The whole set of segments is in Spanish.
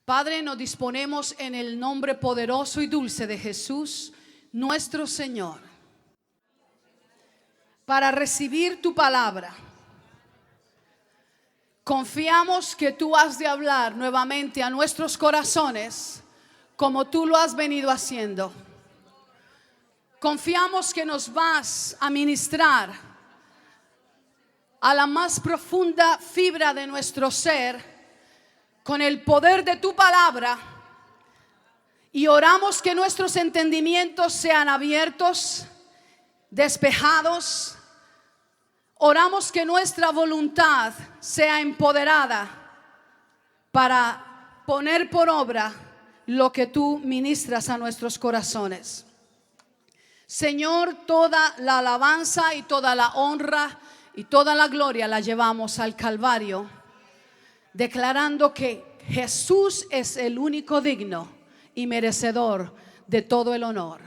Padre, nos disponemos en el nombre poderoso y dulce de Jesús, nuestro Señor, para recibir tu palabra. Confiamos que tú has de hablar nuevamente a nuestros corazones como tú lo has venido haciendo. Confiamos que nos vas a ministrar a la más profunda fibra de nuestro ser con el poder de tu palabra, y oramos que nuestros entendimientos sean abiertos, despejados. Oramos que nuestra voluntad sea empoderada para poner por obra lo que tú ministras a nuestros corazones. Señor, toda la alabanza y toda la honra y toda la gloria la llevamos al Calvario, declarando que Jesús es el único digno y merecedor de todo el honor.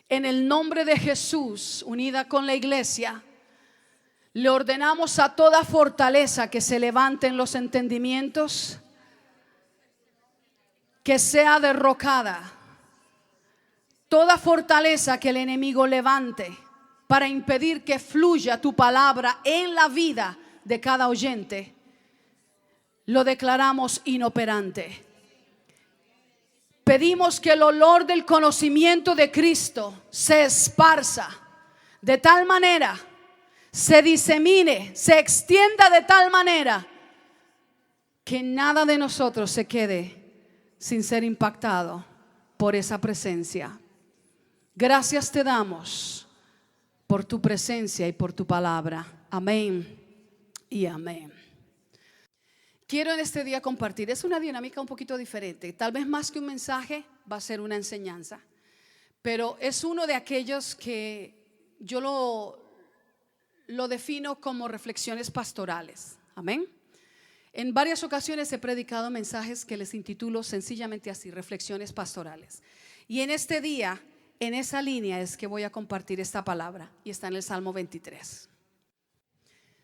En el nombre de Jesús, unida con la iglesia, le ordenamos a toda fortaleza que se levante en los entendimientos, que sea derrocada. Toda fortaleza que el enemigo levante para impedir que fluya tu palabra en la vida de cada oyente, lo declaramos inoperante. Pedimos que el olor del conocimiento de Cristo se esparza de tal manera, se disemine, se extienda de tal manera que nada de nosotros se quede sin ser impactado por esa presencia. Gracias te damos por tu presencia y por tu palabra. Amén y amén. Quiero en este día compartir, es una dinámica un poquito diferente, tal vez más que un mensaje va a ser una enseñanza, pero es uno de aquellos que yo lo defino como reflexiones pastorales. Amén. En varias ocasiones he predicado mensajes que les intitulo sencillamente así, reflexiones pastorales, y en este día, en esa línea es que voy a compartir esta palabra, y está en el Salmo 23.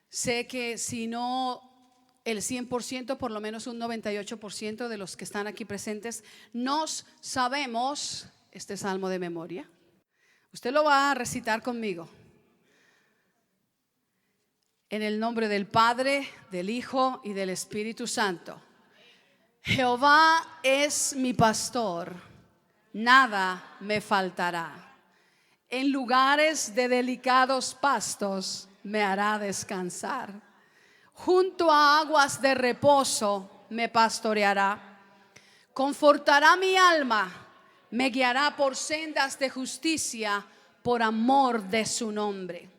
Sé que si no el 100%, por lo menos un 98% de los que están aquí presentes nos sabemos este salmo de memoria. Usted lo va a recitar conmigo. En el nombre del Padre, del Hijo y del Espíritu Santo. Jehová es mi pastor, nada me faltará. En lugares de delicados pastos me hará descansar. Junto a aguas de reposo me pastoreará. Confortará mi alma, me guiará por sendas de justicia por amor de su nombre.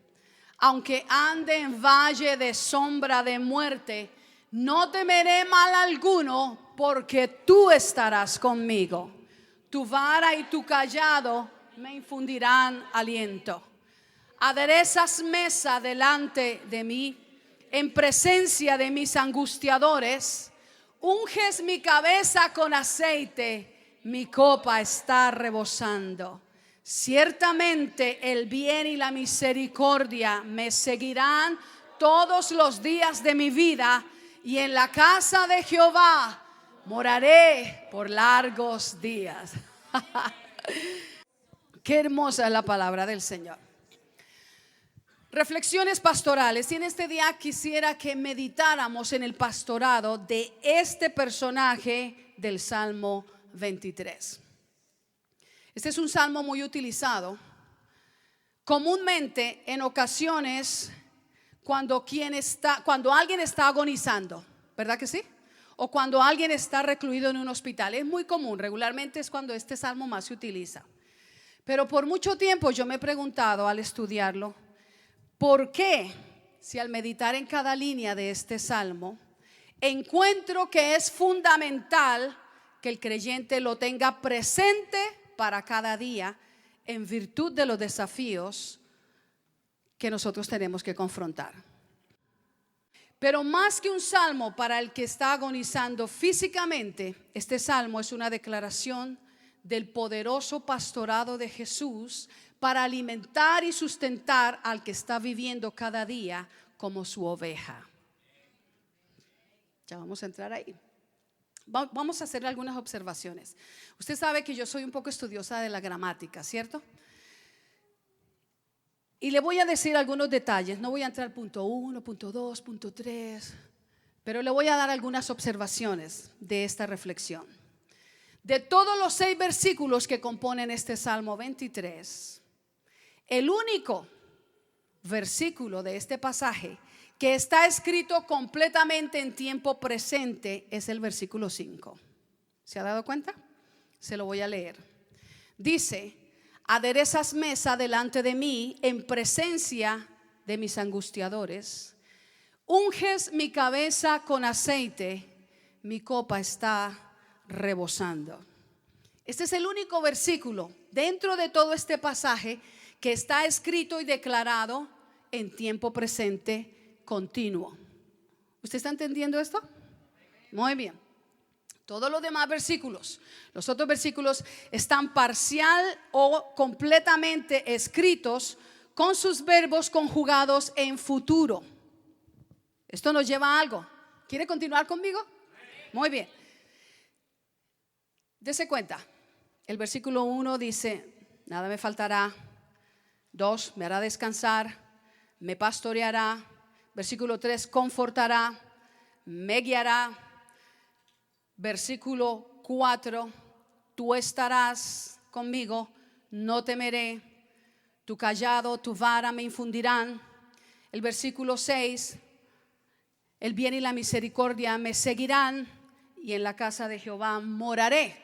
Aunque ande en valle de sombra de muerte, no temeré mal alguno, porque tú estarás conmigo. Tu vara y tu cayado me infundirán aliento. Aderezas mesa delante de mí, en presencia de mis angustiadores. Unges mi cabeza con aceite, mi copa está rebosando. Ciertamente el bien y la misericordia me seguirán todos los días de mi vida, y en la casa de Jehová moraré por largos días. Qué hermosa es la palabra del Señor. Reflexiones pastorales. Y en este día quisiera que meditáramos en el pastorado de este personaje del Salmo 23. Este es un salmo muy utilizado comúnmente en ocasiones cuando alguien está agonizando, ¿verdad que sí? O cuando alguien está recluido en un hospital. Es muy común, regularmente es cuando este salmo más se utiliza. Pero por mucho tiempo yo me he preguntado al estudiarlo, ¿por qué, si al meditar en cada línea de este salmo, encuentro que es fundamental que el creyente lo tenga presente para cada día en virtud de los desafíos que nosotros tenemos que confrontar? Pero más que un salmo para el que está agonizando físicamente, este salmo es una declaración del poderoso pastorado de Jesús para alimentar y sustentar al que está viviendo cada día como su oveja. Ya vamos a entrar ahí. Vamos a hacer algunas observaciones. Usted sabe que yo soy un poco estudiosa de la gramática, ¿cierto? Y le voy a decir algunos detalles. No voy a entrar al punto 1, punto 2, punto 3, pero le voy a dar algunas observaciones de esta reflexión. De todos los 6 versículos que componen este Salmo 23, el único versículo de este pasaje que está escrito completamente en tiempo presente es el versículo 5. ¿Se ha dado cuenta? Se lo voy a leer. Dice: aderezas mesa delante de mí en presencia de mis angustiadores. Unges mi cabeza con aceite, mi copa está rebosando. Este es el único versículo dentro de todo este pasaje que está escrito y declarado en tiempo presente continuo. ¿Usted está entendiendo esto? Muy bien. Todos los demás versículos, los otros versículos están parcial o completamente escritos con sus verbos conjugados en futuro. Esto nos lleva a algo. ¿Quiere continuar conmigo? Muy bien. Dese cuenta. El versículo 1 dice: nada me faltará. 2, me hará descansar, me pastoreará. Versículo 3, confortará, me guiará. Versículo 4, tú estarás conmigo, no temeré, tu callado, tu vara me infundirán. El versículo 6, el bien y la misericordia me seguirán, y en la casa de Jehová moraré.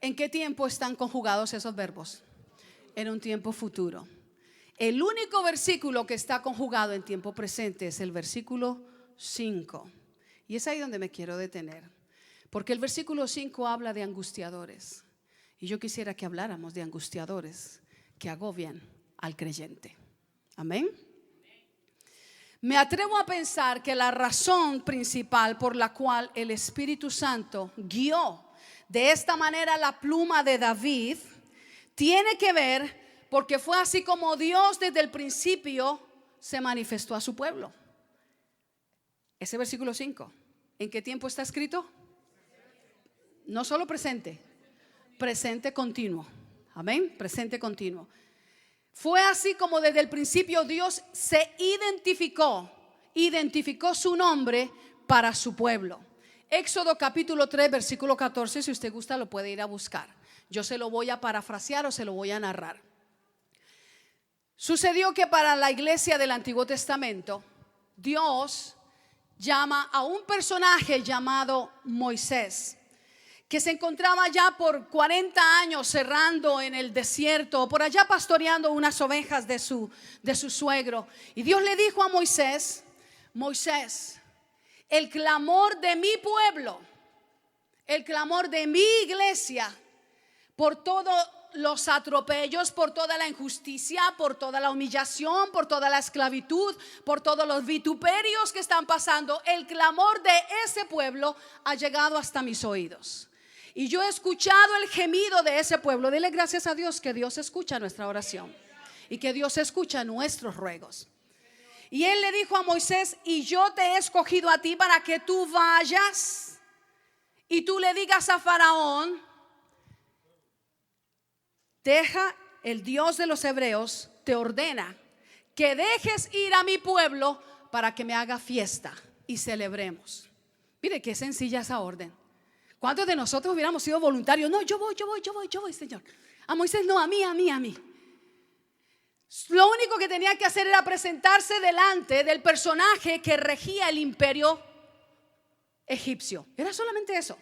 ¿En qué tiempo están conjugados esos verbos? En un tiempo futuro. El único versículo que está conjugado en tiempo presente es el versículo 5. Y es ahí donde me quiero detener. Porque el versículo 5 habla de angustiadores. Y yo quisiera que habláramos de angustiadores que agobian al creyente. Amén. Me atrevo a pensar que la razón principal por la cual el Espíritu Santo guió de esta manera la pluma de David tiene que ver porque fue así como Dios desde el principio se manifestó a su pueblo. Ese versículo 5, ¿en qué tiempo está escrito? No solo presente, presente continuo. Amén, presente continuo. Fue así como desde el principio Dios se identificó su nombre para su pueblo. Éxodo capítulo 3 versículo 14, si usted gusta lo puede ir a buscar. Yo se lo voy a parafrasear o se lo voy a narrar. Sucedió que para la iglesia del Antiguo Testamento Dios llama a un personaje llamado Moisés, que se encontraba ya por 40 años errando en el desierto, por allá pastoreando unas ovejas de su suegro. Y Dios le dijo a Moisés: Moisés, el clamor de mi pueblo, el clamor de mi iglesia, por todos los atropellos, por toda la injusticia, por toda la humillación, por toda la esclavitud, por todos los vituperios que están pasando, el clamor de ese pueblo ha llegado hasta mis oídos. Y yo he escuchado el gemido de ese pueblo. Dele gracias a Dios que Dios escucha nuestra oración y que Dios escucha nuestros ruegos. Y él le dijo a Moisés: y yo te he escogido a ti para que tú vayas y tú le digas a Faraón: deja, el Dios de los hebreos te ordena que dejes ir a mi pueblo para que me haga fiesta y celebremos. Mire qué sencilla esa orden. ¿Cuántos de nosotros hubiéramos sido voluntarios? No, yo voy, Señor. A Moisés no, a mí. Lo único que tenía que hacer era presentarse delante del personaje que regía el imperio egipcio. Era solamente eso.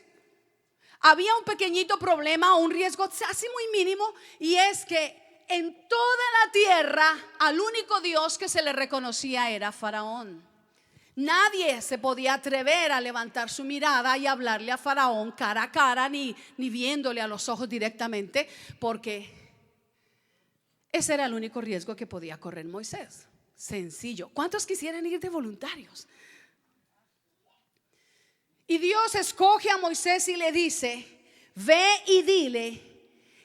Había un pequeñito problema o un riesgo así muy mínimo, y es que en toda la tierra al único Dios que se le reconocía era Faraón. Nadie se podía atrever a levantar su mirada y hablarle a Faraón cara a cara, ni viéndole a los ojos directamente, porque ese era el único riesgo que podía correr Moisés. Sencillo. ¿Cuántos quisieran ir de voluntarios? Y Dios escoge a Moisés y le dice: ve y dile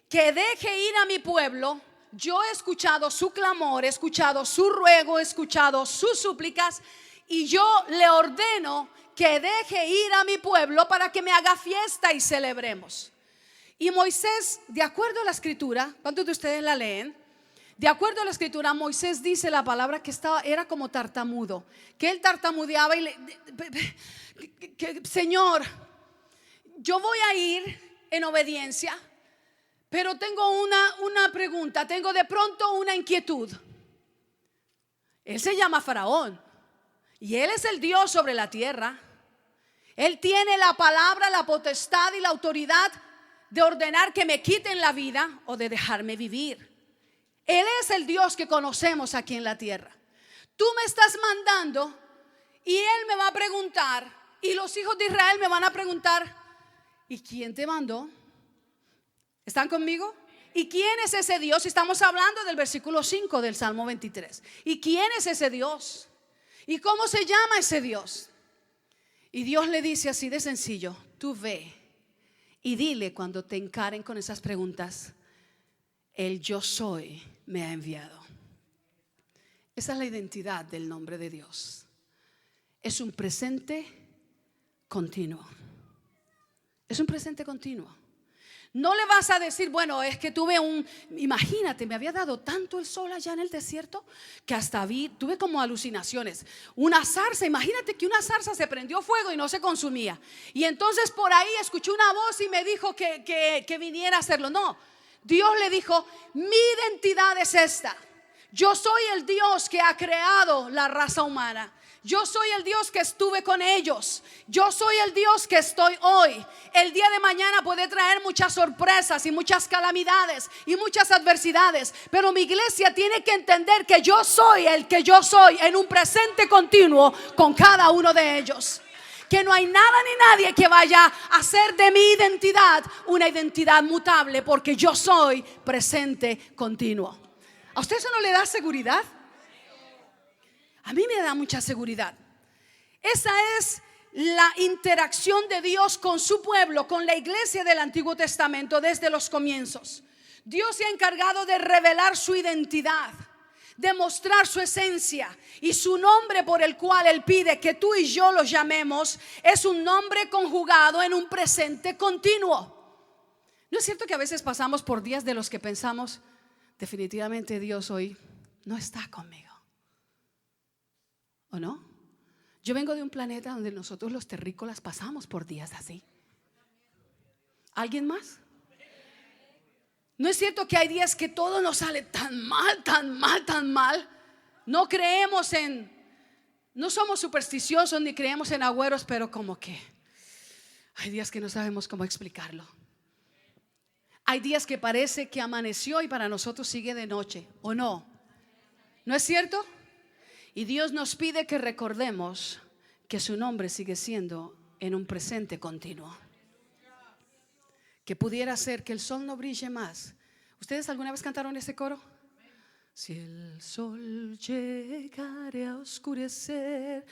que deje ir a mi pueblo. Yo he escuchado su clamor, he escuchado su ruego, he escuchado sus súplicas, y yo le ordeno que deje ir a mi pueblo para que me haga fiesta y celebremos. Y Moisés, de acuerdo a la escritura, ¿cuántos de ustedes la leen? De acuerdo a la escritura, Moisés dice la palabra que era como tartamudo, que él tartamudeaba y Señor, yo voy a ir en obediencia, pero tengo una pregunta, tengo de pronto una inquietud. Él se llama Faraón y él es el Dios sobre la tierra. Él tiene la palabra, la potestad y la autoridad de ordenar que me quiten la vida o de dejarme vivir. Él es el Dios que conocemos aquí en la tierra. Tú me estás mandando y Él me va a preguntar, y los hijos de Israel me van a preguntar, ¿y quién te mandó? ¿Están conmigo? ¿Y quién es ese Dios? Estamos hablando del versículo 5 del Salmo 23. ¿Y quién es ese Dios? ¿Y cómo se llama ese Dios? Y Dios le dice así de sencillo: tú ve y dile cuando te encaren con esas preguntas, el yo soy me ha enviado. Esa es la identidad del nombre de Dios. Es un presente continuo. Es un presente continuo. No le vas a decir, bueno, es que imagínate, me había dado tanto el sol allá en el desierto que hasta tuve como alucinaciones. Una zarza, imagínate que una zarza se prendió fuego y no se consumía. Y entonces por ahí escuché una voz y me dijo que viniera a hacerlo. No, Dios le dijo, mi identidad es esta. Yo soy el Dios que ha creado la raza humana. Yo soy el Dios que estuve con ellos. Yo soy el Dios que estoy hoy. El día de mañana puede traer muchas sorpresas y muchas calamidades y muchas adversidades, pero mi iglesia tiene que entender que yo soy el que yo soy en un presente continuo con cada uno de ellos. Que no hay nada ni nadie que vaya a hacer de mi identidad una identidad mutable, porque yo soy presente continuo. ¿A usted eso no le da seguridad? A mí me da mucha seguridad. Esa es la interacción de Dios con su pueblo, con la iglesia del Antiguo Testamento desde los comienzos. Dios se ha encargado de revelar su identidad, de mostrar su esencia, y su nombre por el cual Él pide que tú y yo los llamemos es un nombre conjugado en un presente continuo. ¿No es cierto que a veces pasamos por días de los que pensamos, definitivamente Dios hoy no está conmigo? ¿O no? Yo vengo de un planeta donde nosotros los terrícolas pasamos por días así. ¿Alguien más? ¿No es cierto que hay días que todo nos sale tan mal, tan mal, tan mal? No somos supersticiosos ni creemos en agüeros, pero como que hay días que no sabemos cómo explicarlo. Hay días que parece que amaneció y para nosotros sigue de noche, ¿o no? ¿No es cierto? Y Dios nos pide que recordemos que su nombre sigue siendo en un presente continuo. Que pudiera ser que el sol no brille más. ¿Ustedes alguna vez cantaron ese coro? Si el sol llegare a oscurecer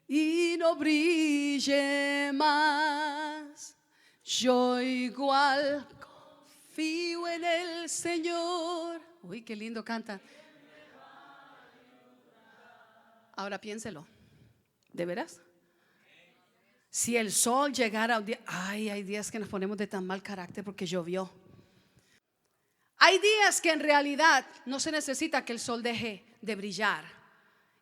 y no brille más, yo igual confío en el Señor. Uy, qué lindo cantan. Ahora piénselo, ¿de veras? Si el sol llegara un día, hay días que nos ponemos de tan mal carácter porque llovió. Hay días que en realidad no se necesita que el sol deje de brillar,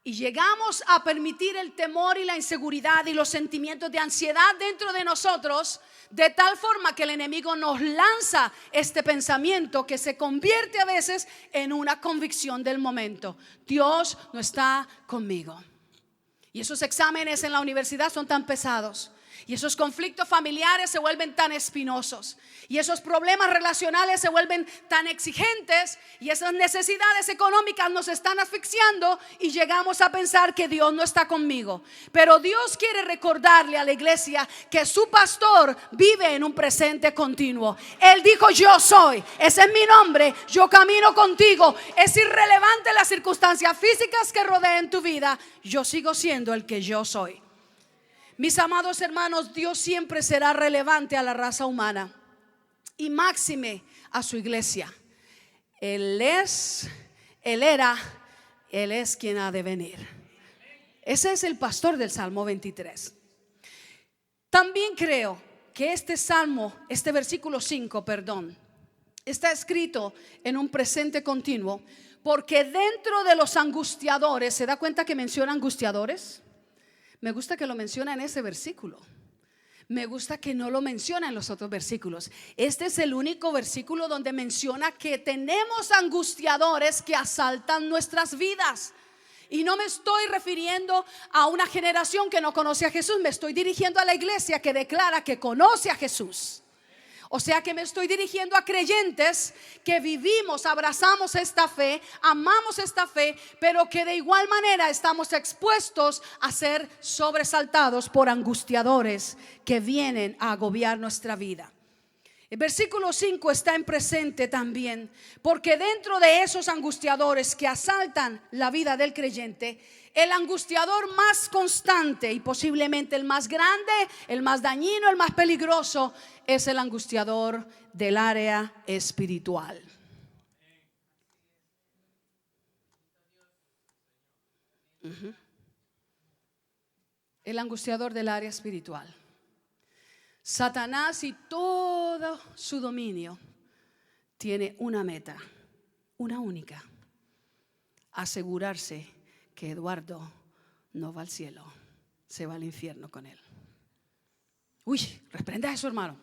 y llegamos a permitir el temor y la inseguridad y los sentimientos de ansiedad dentro de nosotros, de tal forma que el enemigo nos lanza este pensamiento que se convierte a veces en una convicción del momento: Dios no está conmigo. Y esos exámenes en la universidad son tan pesados, y esos conflictos familiares se vuelven tan espinosos, y esos problemas relacionales se vuelven tan exigentes, y esas necesidades económicas nos están asfixiando, y llegamos a pensar que Dios no está conmigo. Pero Dios quiere recordarle a la iglesia que su pastor vive en un presente continuo. Él dijo: yo soy, ese es mi nombre, yo camino contigo. Es irrelevante las circunstancias físicas que rodeen tu vida, yo sigo siendo el que yo soy. Mis amados hermanos, Dios siempre será relevante a la raza humana, y máxime a su iglesia. Él es, Él era, Él es quien ha de venir. Ese es el pastor del Salmo 23. También creo que este versículo 5, está escrito en un presente continuo, porque dentro de los angustiadores, ¿se da cuenta que menciona angustiadores? Me gusta que lo menciona en ese versículo. Me gusta que no lo menciona en los otros versículos. Este es el único versículo donde menciona que tenemos angustiadores que asaltan nuestras vidas. Y no me estoy refiriendo a una generación que no conoce a Jesús. Me estoy dirigiendo a la iglesia que declara que conoce a Jesús. O sea que me estoy dirigiendo a creyentes que vivimos, abrazamos esta fe, amamos esta fe, pero que de igual manera estamos expuestos a ser sobresaltados por angustiadores que vienen a agobiar nuestra vida. El versículo 5 está en presente también, porque dentro de esos angustiadores que asaltan la vida del creyente, el angustiador más constante y posiblemente el más grande, el más dañino, el más peligroso, es el angustiador del área espiritual. El angustiador del área espiritual. Satanás y todo su dominio tiene una meta, una única: asegurarse que Eduardo no va al cielo, se va al infierno con él. Uy, reprenda eso, hermano.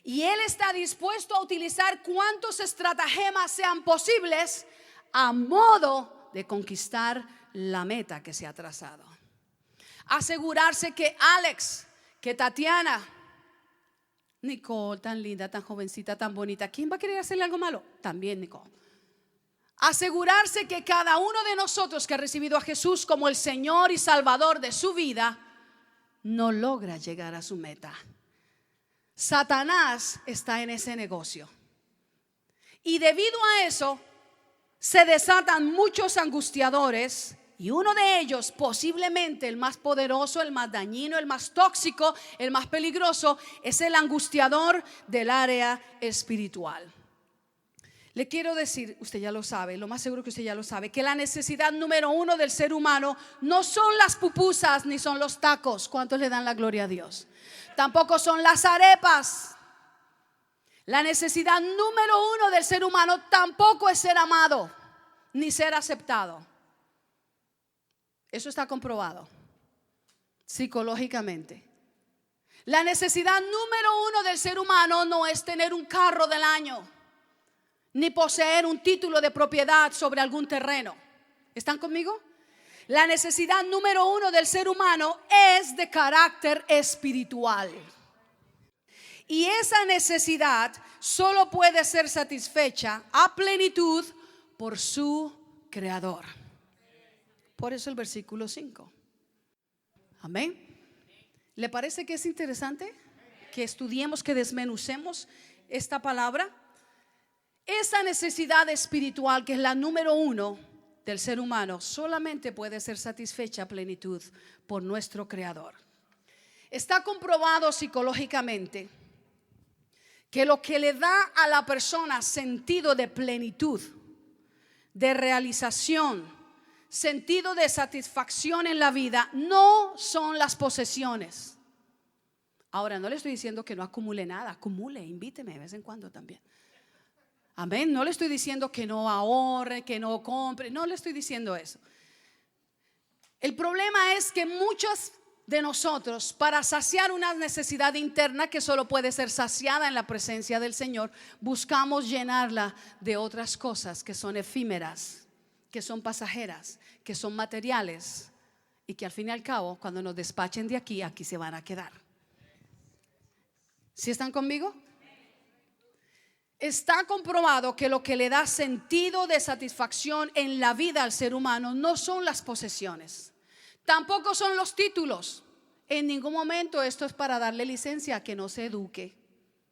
Y él está dispuesto a utilizar cuantos estratagemas sean posibles a modo de conquistar la meta que se ha trazado. Asegurarse que Alex, que Tatiana, Nicole, tan linda, tan jovencita, tan bonita, ¿quién va a querer hacerle algo malo? También Nicole. Asegurarse que cada uno de nosotros que ha recibido a Jesús como el Señor y Salvador de su vida no logra llegar a su meta. Satanás está en ese negocio. Y debido a eso se desatan muchos angustiadores. Y uno de ellos, posiblemente el más poderoso, el más dañino, el más tóxico, el más peligroso, es el angustiador del área espiritual. Le quiero decir, usted ya lo sabe, lo más seguro que usted ya lo sabe, que la necesidad número uno del ser humano no son las pupusas ni son los tacos. ¿Cuántos le dan la gloria a Dios? Tampoco son las arepas. La necesidad número uno del ser humano tampoco es ser amado ni ser aceptado. Eso está comprobado psicológicamente. La necesidad número uno del ser humano no es tener un carro del año, ni poseer un título de propiedad sobre algún terreno. ¿Están conmigo? La necesidad número uno del ser humano es de carácter espiritual. Y esa necesidad solo puede ser satisfecha a plenitud por su Creador. Por eso el versículo 5. Amén. ¿Le parece que es interesante que estudiemos, que desmenucemos esta palabra? Esa necesidad espiritual, que es la número uno del ser humano, solamente puede ser satisfecha a plenitud por nuestro Creador. Está comprobado psicológicamente que lo que le da a la persona sentido de plenitud, de realización, sentido de satisfacción en la vida, no son las posesiones. Ahora, no le estoy diciendo que no acumule nada, acumule, invíteme de vez en cuando también. Amén. No le estoy diciendo que no ahorre, que no compre, no le estoy diciendo eso. El problema es que muchos de nosotros, para saciar una necesidad interna que solo puede ser saciada en la presencia del Señor, buscamos llenarla de otras cosas que son efímeras, que son pasajeras, que son materiales y que al fin y al cabo, cuando nos despachen de aquí, aquí se van a quedar. ¿Sí están conmigo? Está comprobado que lo que le da sentido de satisfacción en la vida al ser humano no son las posesiones, tampoco son los títulos. En ningún momento esto es para darle licencia a que no se eduque.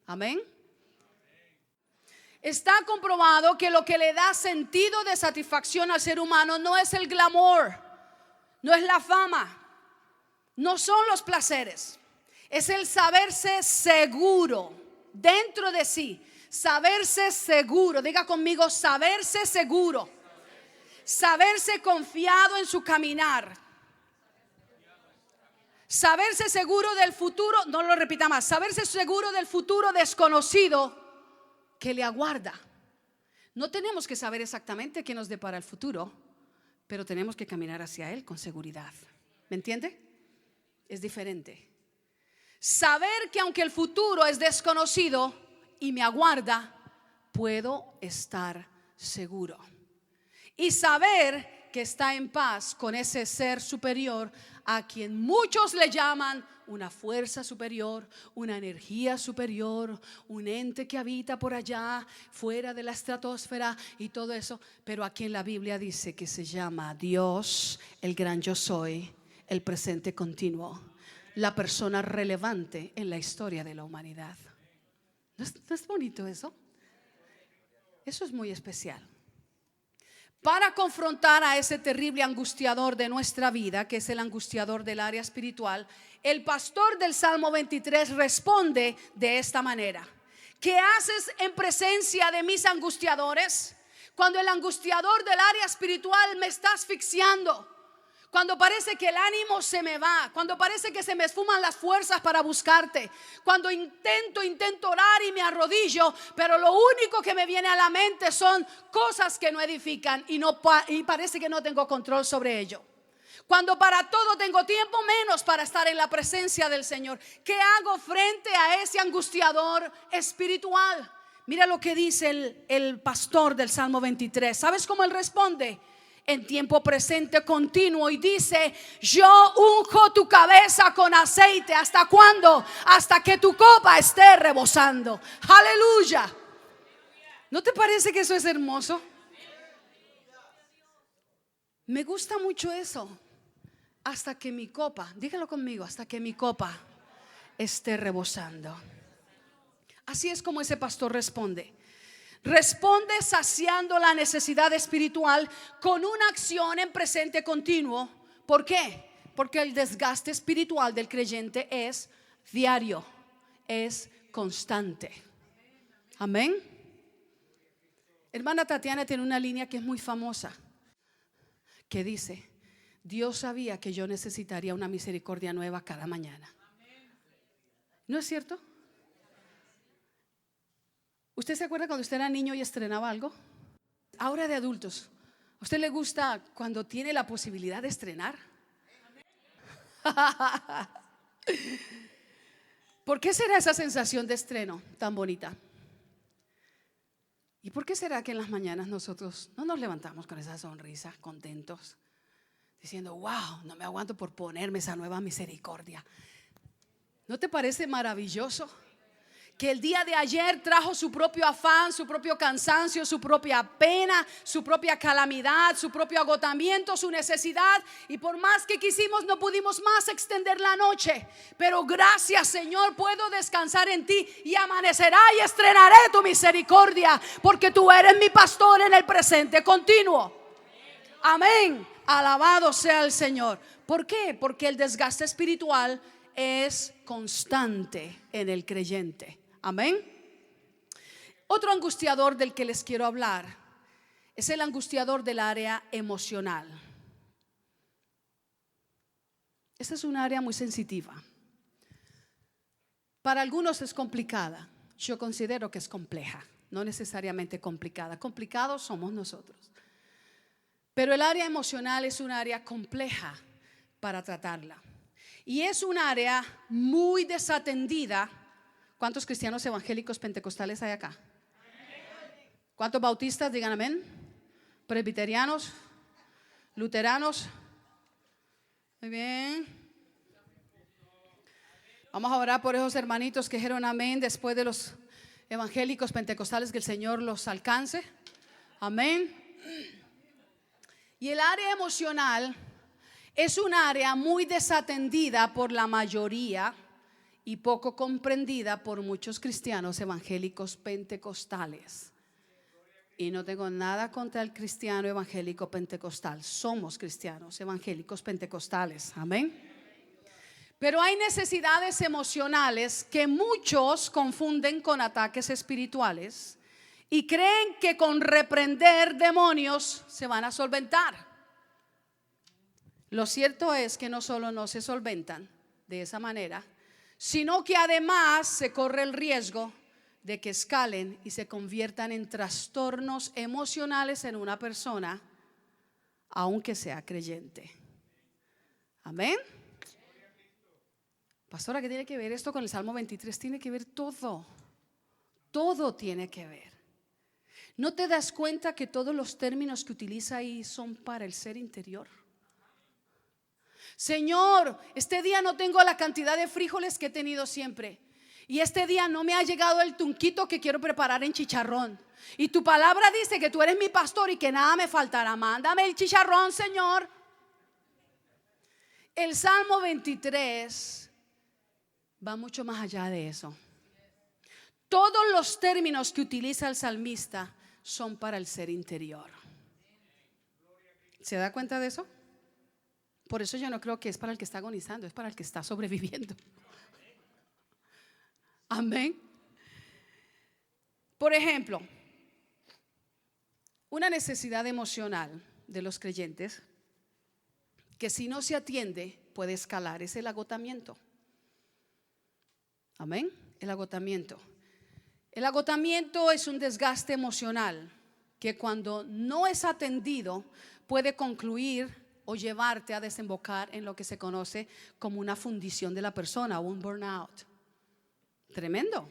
Amén. Está comprobado que lo que le da sentido de satisfacción al ser humano no es el glamour, no es la fama, no son los placeres, es el saberse seguro dentro de sí. Saberse seguro, diga conmigo, saberse seguro. Saberse confiado en su caminar. Saberse seguro del futuro, no lo repita más, saberse seguro del futuro desconocido que le aguarda. No tenemos que saber exactamente qué nos depara el futuro, pero tenemos que caminar hacia él con seguridad. ¿Me entiende? Es diferente. Saber que aunque el futuro es desconocido y me aguarda, puedo estar seguro. Y saber que está en paz con ese ser superior a quien muchos le llaman una fuerza superior, una energía superior, un ente que habita por allá, fuera de la estratosfera y todo eso, pero a quien la Biblia dice que se llama Dios, el gran yo soy, el presente continuo, la persona relevante en la historia de la humanidad. ¿No es bonito eso? Eso es muy especial. Para confrontar a ese terrible angustiador de nuestra vida, que es el angustiador del área espiritual, el pastor del Salmo 23 responde de esta manera: ¿qué haces en presencia de mis angustiadores? Cuando el angustiador del área espiritual me está asfixiando, cuando parece que el ánimo se me va, cuando parece que se me esfuman las fuerzas para buscarte, cuando intento orar y me arrodillo, pero lo único que me viene a la mente son cosas que no edifican y parece que no tengo control sobre ello. Cuando para todo tengo tiempo, menos para estar en la presencia del Señor. ¿Qué hago frente a ese angustiador espiritual? Mira lo que dice el pastor del Salmo 23. ¿Sabes cómo él responde? En tiempo presente continuo, y dice: yo unjo tu cabeza con aceite. ¿Hasta cuándo? Hasta que tu copa esté rebosando. Aleluya. ¿No te parece que eso es hermoso? Me gusta mucho eso. Hasta que mi copa, dígalo conmigo, hasta que mi copa esté rebosando. Así es como ese pastor responde. Responde saciando la necesidad espiritual con una acción en presente continuo. ¿Por qué? Porque el desgaste espiritual del creyente es diario, es constante. Amén. Hermana Tatiana tiene una línea que es muy famosa, que dice: Dios sabía que yo necesitaría una misericordia nueva cada mañana. ¿No es cierto? ¿Usted se acuerda cuando usted era niño y estrenaba algo? Ahora de adultos, ¿a usted le gusta cuando tiene la posibilidad de estrenar? ¿Por qué será esa sensación de estreno tan bonita? ¿Y por qué será que en las mañanas nosotros no nos levantamos con esa sonrisa, contentos, diciendo: wow, no me aguanto por ponerme esa nueva misericordia? ¿No te parece maravilloso? Que el día de ayer trajo su propio afán, su propio cansancio, su propia pena, su propia calamidad, su propio agotamiento, su necesidad, y por más que quisimos no pudimos más extender la noche. Pero gracias, Señor, puedo descansar en ti, y amanecerá y estrenaré tu misericordia, porque tú eres mi pastor en el presente continuo. Amén. Alabado sea el Señor. ¿Por qué? Porque el desgaste espiritual es constante en el creyente. Amén. Otro angustiador del que les quiero hablar es el angustiador del área emocional. Esta es un área muy sensitiva. Para algunos es complicada. Yo considero que es compleja, no necesariamente complicada. Complicados somos nosotros. Pero el área emocional es un área compleja para tratarla. Y es un área muy desatendida. ¿Cuántos cristianos evangélicos pentecostales hay acá? ¿Cuántos bautistas? Digan amén. Presbiterianos, luteranos. Muy bien. Vamos a orar por esos hermanitos que dijeron amén después de los evangélicos pentecostales, que el Señor los alcance. Amén. Y el área emocional es un área muy desatendida por la mayoría y poco comprendida por muchos cristianos evangélicos pentecostales. Y no tengo nada contra el cristiano evangélico pentecostal. Somos cristianos evangélicos pentecostales. Amén. Pero hay necesidades emocionales que muchos confunden con ataques espirituales, y creen que con reprender demonios se van a solventar. Lo cierto es que no solo no se solventan de esa manera, sino que además se corre el riesgo de que escalen y se conviertan en trastornos emocionales en una persona, aunque sea creyente. Amén. Pastora, ¿qué tiene que ver esto con el Salmo 23? Tiene que ver todo. Todo tiene que ver. ¿No te das cuenta que todos los términos que utiliza ahí son para el ser interior? Señor, este día no tengo la cantidad de frijoles que he tenido siempre. Y este día no me ha llegado el tunquito que quiero preparar en chicharrón. Y tu palabra dice que tú eres mi pastor y que nada me faltará. Mándame el chicharrón, Señor. El Salmo 23 va mucho más allá de eso. Todos los términos que utiliza el salmista son para el ser interior. ¿Se da cuenta de eso? Por eso yo no creo que es para el que está agonizando, es para el que está sobreviviendo. Amén. Por ejemplo, una necesidad emocional de los creyentes que si no se atiende puede escalar es el agotamiento. Amén. El agotamiento. El agotamiento es un desgaste emocional que cuando no es atendido puede concluir o llevarte a desembocar en lo que se conoce como una fundición de la persona o un burnout. Tremendo.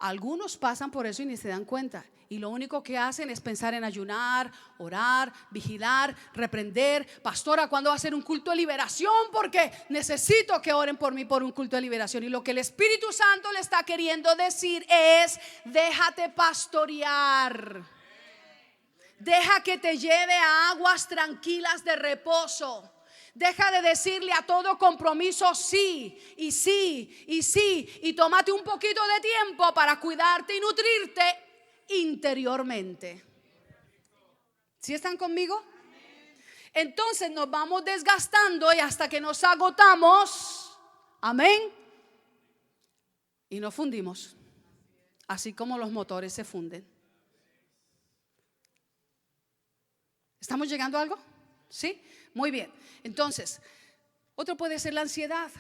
Algunos pasan por eso y ni se dan cuenta, y lo único que hacen es pensar en ayunar, orar, vigilar, reprender. Pastora, ¿cuándo va a ser un culto de liberación? Porque necesito que oren por mí por un culto de liberación. Y lo que el Espíritu Santo le está queriendo decir es: déjate pastorear. Deja que te lleve a aguas tranquilas de reposo. Deja de decirle a todo compromiso sí, y sí, y sí. Y tómate un poquito de tiempo para cuidarte y nutrirte interiormente. ¿Sí están conmigo? Entonces nos vamos desgastando y hasta que nos agotamos. Amén. Y nos fundimos. Así como los motores se funden. ¿Estamos llegando a algo? ¿Sí? Muy bien. Entonces, otro puede ser la ansiedad.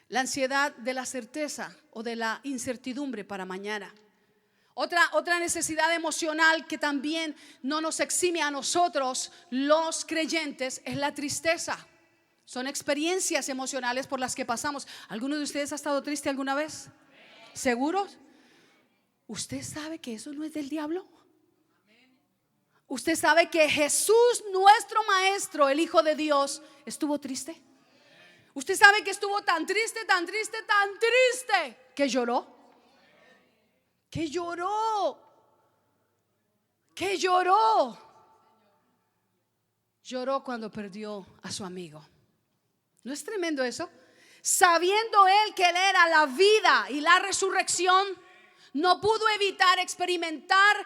La ansiedad de la certeza o de la incertidumbre para mañana. Otra necesidad emocional que también no nos exime a nosotros, los creyentes, es la tristeza. Son experiencias emocionales por las que pasamos. ¿Alguno de ustedes ha estado triste alguna vez? ¿Seguros? ¿Usted sabe que eso no es del diablo? ¿Usted sabe que Jesús, nuestro maestro, el Hijo de Dios, estuvo triste? ¿Usted sabe que estuvo tan triste, tan triste, tan triste que lloró? Que lloró. Que lloró. Lloró cuando perdió a su amigo. ¿No es tremendo eso? Sabiendo él que él era la vida y la resurrección, no pudo evitar experimentar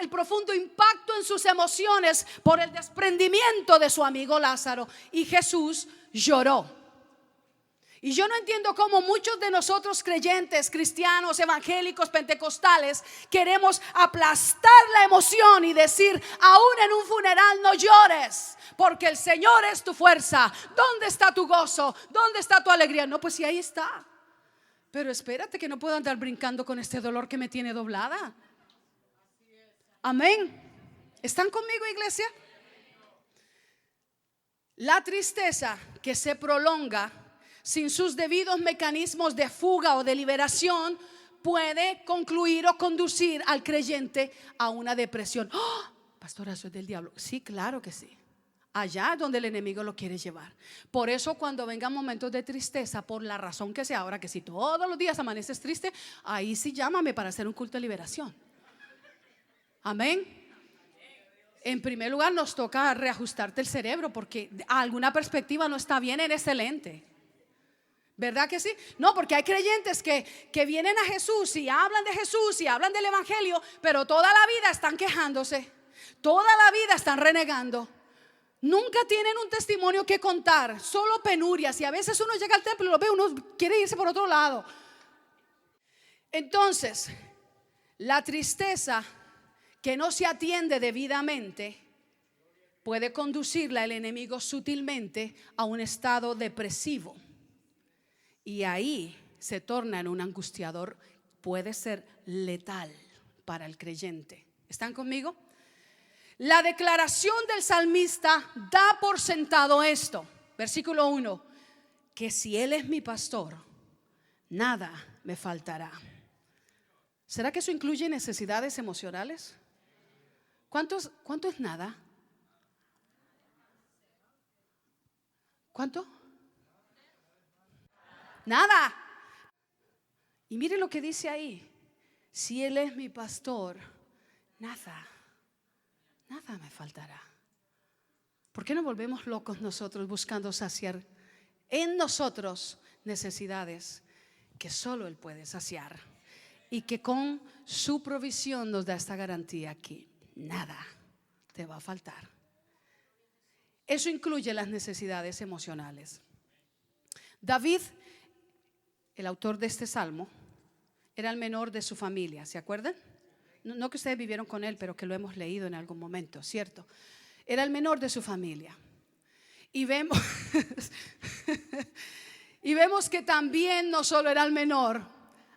el profundo impacto en sus emociones por el desprendimiento de su amigo Lázaro. Y Jesús lloró. Y yo no entiendo cómo muchos de nosotros creyentes, cristianos, evangélicos, pentecostales, queremos aplastar la emoción y decir: aún en un funeral no llores, porque el Señor es tu fuerza. ¿Dónde está tu gozo? ¿Dónde está tu alegría? No, pues sí, ahí está. Pero espérate, que no puedo andar brincando con este dolor que me tiene doblada. Amén. ¿Están conmigo, iglesia? La tristeza que se prolonga sin sus debidos mecanismos de fuga o de liberación puede concluir o conducir al creyente a una depresión. ¡Oh! Pastora, eso es del diablo. Sí, claro que sí. Allá donde el enemigo lo quiere llevar. Por eso cuando vengan momentos de tristeza, por la razón que sea, ahora que si todos los días amaneces triste, ahí sí llámame para hacer un culto de liberación. Amén. En primer lugar nos toca reajustarte el cerebro, porque alguna perspectiva no está bien, eres excelente. ¿Verdad que sí? No, porque hay creyentes que vienen a Jesús y hablan de Jesús y hablan del evangelio, pero toda la vida están quejándose, toda la vida están renegando. Nunca tienen un testimonio que contar, solo penurias. Y a veces uno llega al templo y lo ve, uno quiere irse por otro lado. Entonces, La tristeza que no se atiende debidamente puede conducirla el enemigo sutilmente a un estado depresivo. Y ahí se torna en un angustiador, puede ser letal para el creyente. ¿Están conmigo? La declaración del salmista da por sentado esto. Versículo 1, que si Él es mi pastor, nada me faltará. ¿Será que eso incluye necesidades emocionales? ¿Cuánto es nada? ¿Cuánto? Nada. Y mire lo que dice ahí. Si Él es mi pastor, nada me faltará. ¿Por qué no volvemos locos nosotros buscando saciar en nosotros necesidades que solo Él puede saciar? Y que con su provisión nos da esta garantía que nada te va a faltar. Eso incluye las necesidades emocionales. David, el autor de este salmo, era el menor de su familia, ¿se acuerdan? No que ustedes vivieron con él, pero que lo hemos leído en algún momento, ¿cierto? Era el menor de su familia. Y vemos y vemos que también no solo era el menor.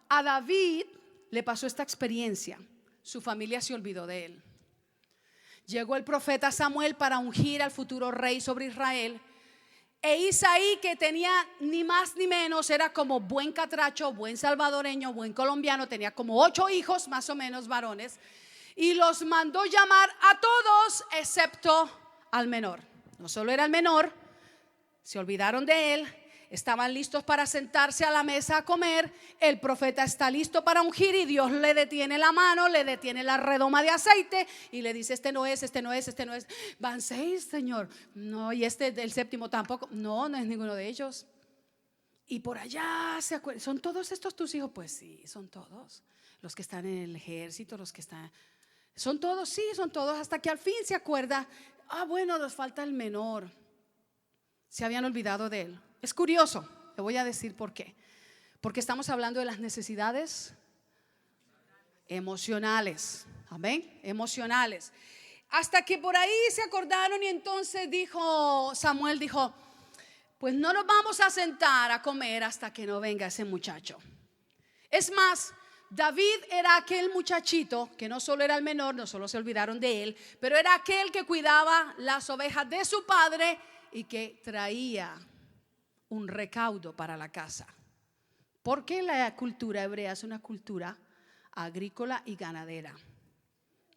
A David le pasó esta experiencia. Su familia se olvidó de él. Llegó el profeta Samuel para ungir al futuro rey sobre Israel. E Isaí, que tenía ni más ni menos, era como buen catracho, buen salvadoreño, buen colombiano, tenía como 8 hijos más o menos varones, y los mandó llamar a todos excepto al menor. No solo era el menor, se olvidaron de él, estaban listos para sentarse a la mesa a comer. El profeta está listo para ungir y Dios le detiene la mano, le detiene la redoma de aceite y le dice: este no es. Van 6, Señor. No, y este del 7º tampoco. No es ninguno de ellos. Y por allá se acuerdan: ¿son todos estos tus hijos? Pues sí, son todos. Los que están en el ejército, los que están. Son todos, sí, son todos. Hasta que al fin se acuerda: bueno, nos falta el menor. Se habían olvidado de él. Es curioso, le voy a decir por qué. Porque estamos hablando de las necesidades emocionales. Amén, emocionales. Hasta que por ahí se acordaron y entonces Samuel dijo: pues no nos vamos a sentar a comer hasta que no venga ese muchacho. Es más, David era aquel muchachito que no solo era el menor, no solo se olvidaron de él, pero era aquel que cuidaba las ovejas de su padre y que traía un recaudo para la casa. Porque la cultura hebrea es una cultura agrícola y ganadera.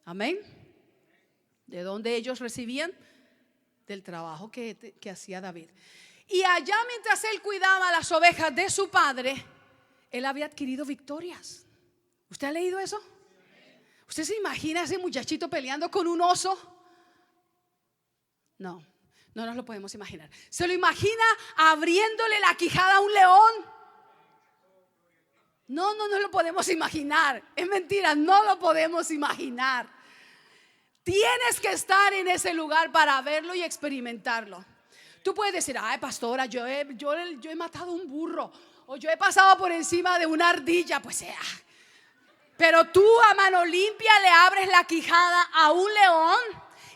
Amén. ¿De dónde ellos recibían? Del trabajo que hacía David. Y allá, mientras él cuidaba las ovejas de su padre, él había adquirido victorias. ¿Usted ha leído eso? ¿Usted se imagina a ese muchachito peleando con un oso? No nos lo podemos imaginar. ¿Se lo imagina abriéndole la quijada a un león? No lo podemos imaginar. Es mentira, no lo podemos imaginar. Tienes que estar en ese lugar para verlo y experimentarlo. Tú puedes decir: ay, pastora, yo he matado un burro, o yo he pasado por encima de una ardilla. Pues sea. Pero tú a mano limpia le abres la quijada a un león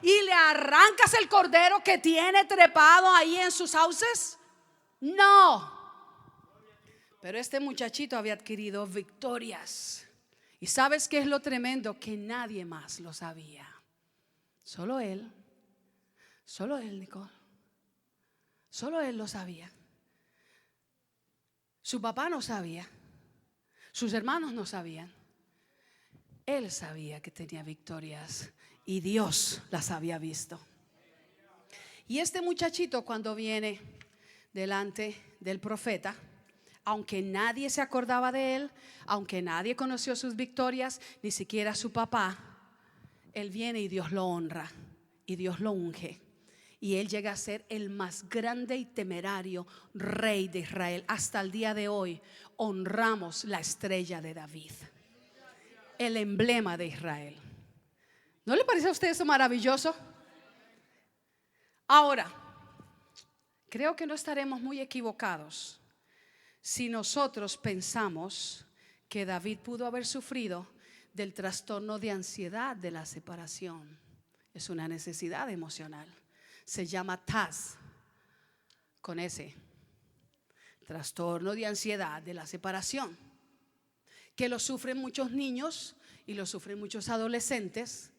y le arrancas el cordero que tiene trepado ahí en sus sauces. No. Pero este muchachito había adquirido victorias. ¿Y sabes qué es lo tremendo? Que nadie más lo sabía. Solo él, Nicole. Solo él lo sabía. Su papá no sabía. Sus hermanos no sabían. Él sabía que tenía victorias y Dios las había visto. Y este muchachito, cuando viene delante del profeta, aunque nadie se acordaba de él, aunque nadie conoció sus victorias, ni siquiera su papá, él viene y Dios lo honra y Dios lo unge. Y él llega a ser el más grande y temerario rey de Israel. Hasta el día de hoy honramos la estrella de David, el emblema de Israel. ¿No le parece a usted eso maravilloso? Ahora, creo que no estaremos muy equivocados si nosotros pensamos que David pudo haber sufrido del trastorno de ansiedad de la separación. Es una necesidad emocional. Se llama TAS, con S. Trastorno de ansiedad de la separación, que lo sufren muchos niños y lo sufren muchos adolescentes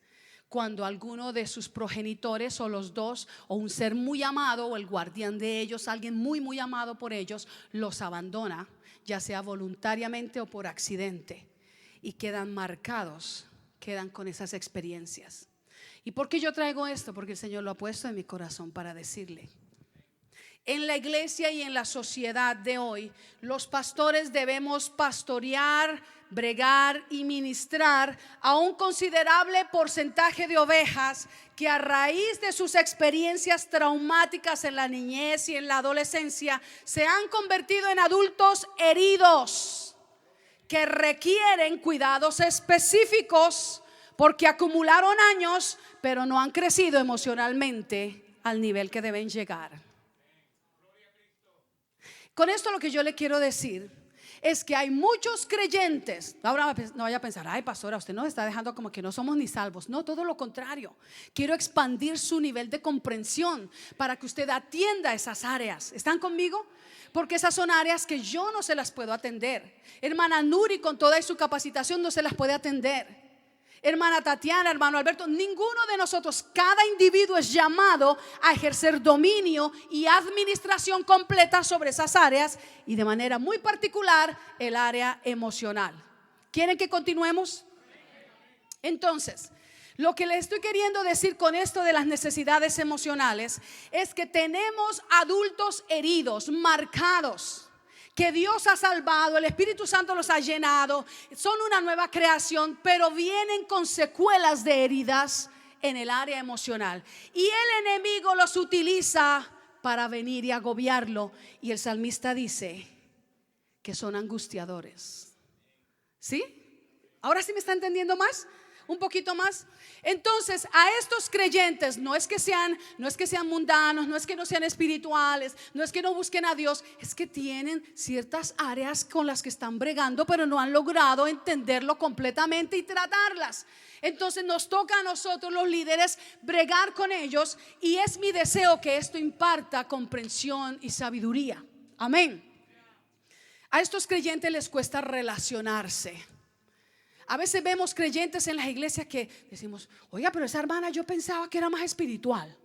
cuando alguno de sus progenitores o los dos, o un ser muy amado o el guardián de ellos, alguien muy amado por ellos, los abandona, ya sea voluntariamente o por accidente, y quedan marcados, quedan con esas experiencias. ¿Y por qué yo traigo esto? Porque el Señor lo ha puesto en mi corazón para decirle: en la iglesia y en la sociedad de hoy, los pastores debemos pastorear, bregar y ministrar a un considerable porcentaje de ovejas que a raíz de sus experiencias traumáticas en la niñez y en la adolescencia se han convertido en adultos heridos que requieren cuidados específicos porque acumularon años pero no han crecido emocionalmente al nivel que deben llegar. Con esto lo que yo le quiero decir es que hay muchos creyentes. Ahora no vaya a pensar: ay, pastora, usted nos está dejando como que no somos ni salvos. No, todo lo contrario. Quiero expandir su nivel de comprensión para que usted atienda esas áreas. ¿Están conmigo? Porque esas son áreas que yo no se las puedo atender. Hermana Nuri, con toda su capacitación, no se las puede atender. Hermana Tatiana, hermano Alberto, ninguno de nosotros, cada individuo es llamado a ejercer dominio y administración completa sobre esas áreas, y de manera muy particular el área emocional. ¿Quieren que continuemos? Entonces, lo que le estoy queriendo decir con esto de las necesidades emocionales es que tenemos adultos heridos, marcados, que Dios ha salvado, el Espíritu Santo los ha llenado, son una nueva creación, pero vienen con secuelas de heridas en el área emocional, y el enemigo los utiliza para venir y agobiarlo. Y el salmista dice que son angustiadores. ¿Sí? ¿Ahora sí me está entendiendo más? Un poquito más. Entonces, a estos creyentes no es que sean mundanos, no es que no sean espirituales, no es que no busquen a Dios, es que tienen ciertas áreas con las que están bregando, pero no han logrado entenderlo completamente y tratarlas. Entonces nos toca a nosotros, los líderes, bregar con ellos, y es mi deseo que esto imparta comprensión y sabiduría. Amén. A estos creyentes les cuesta relacionarse. A veces vemos creyentes en las iglesias que decimos: oiga, pero esa hermana yo pensaba que era más espiritual.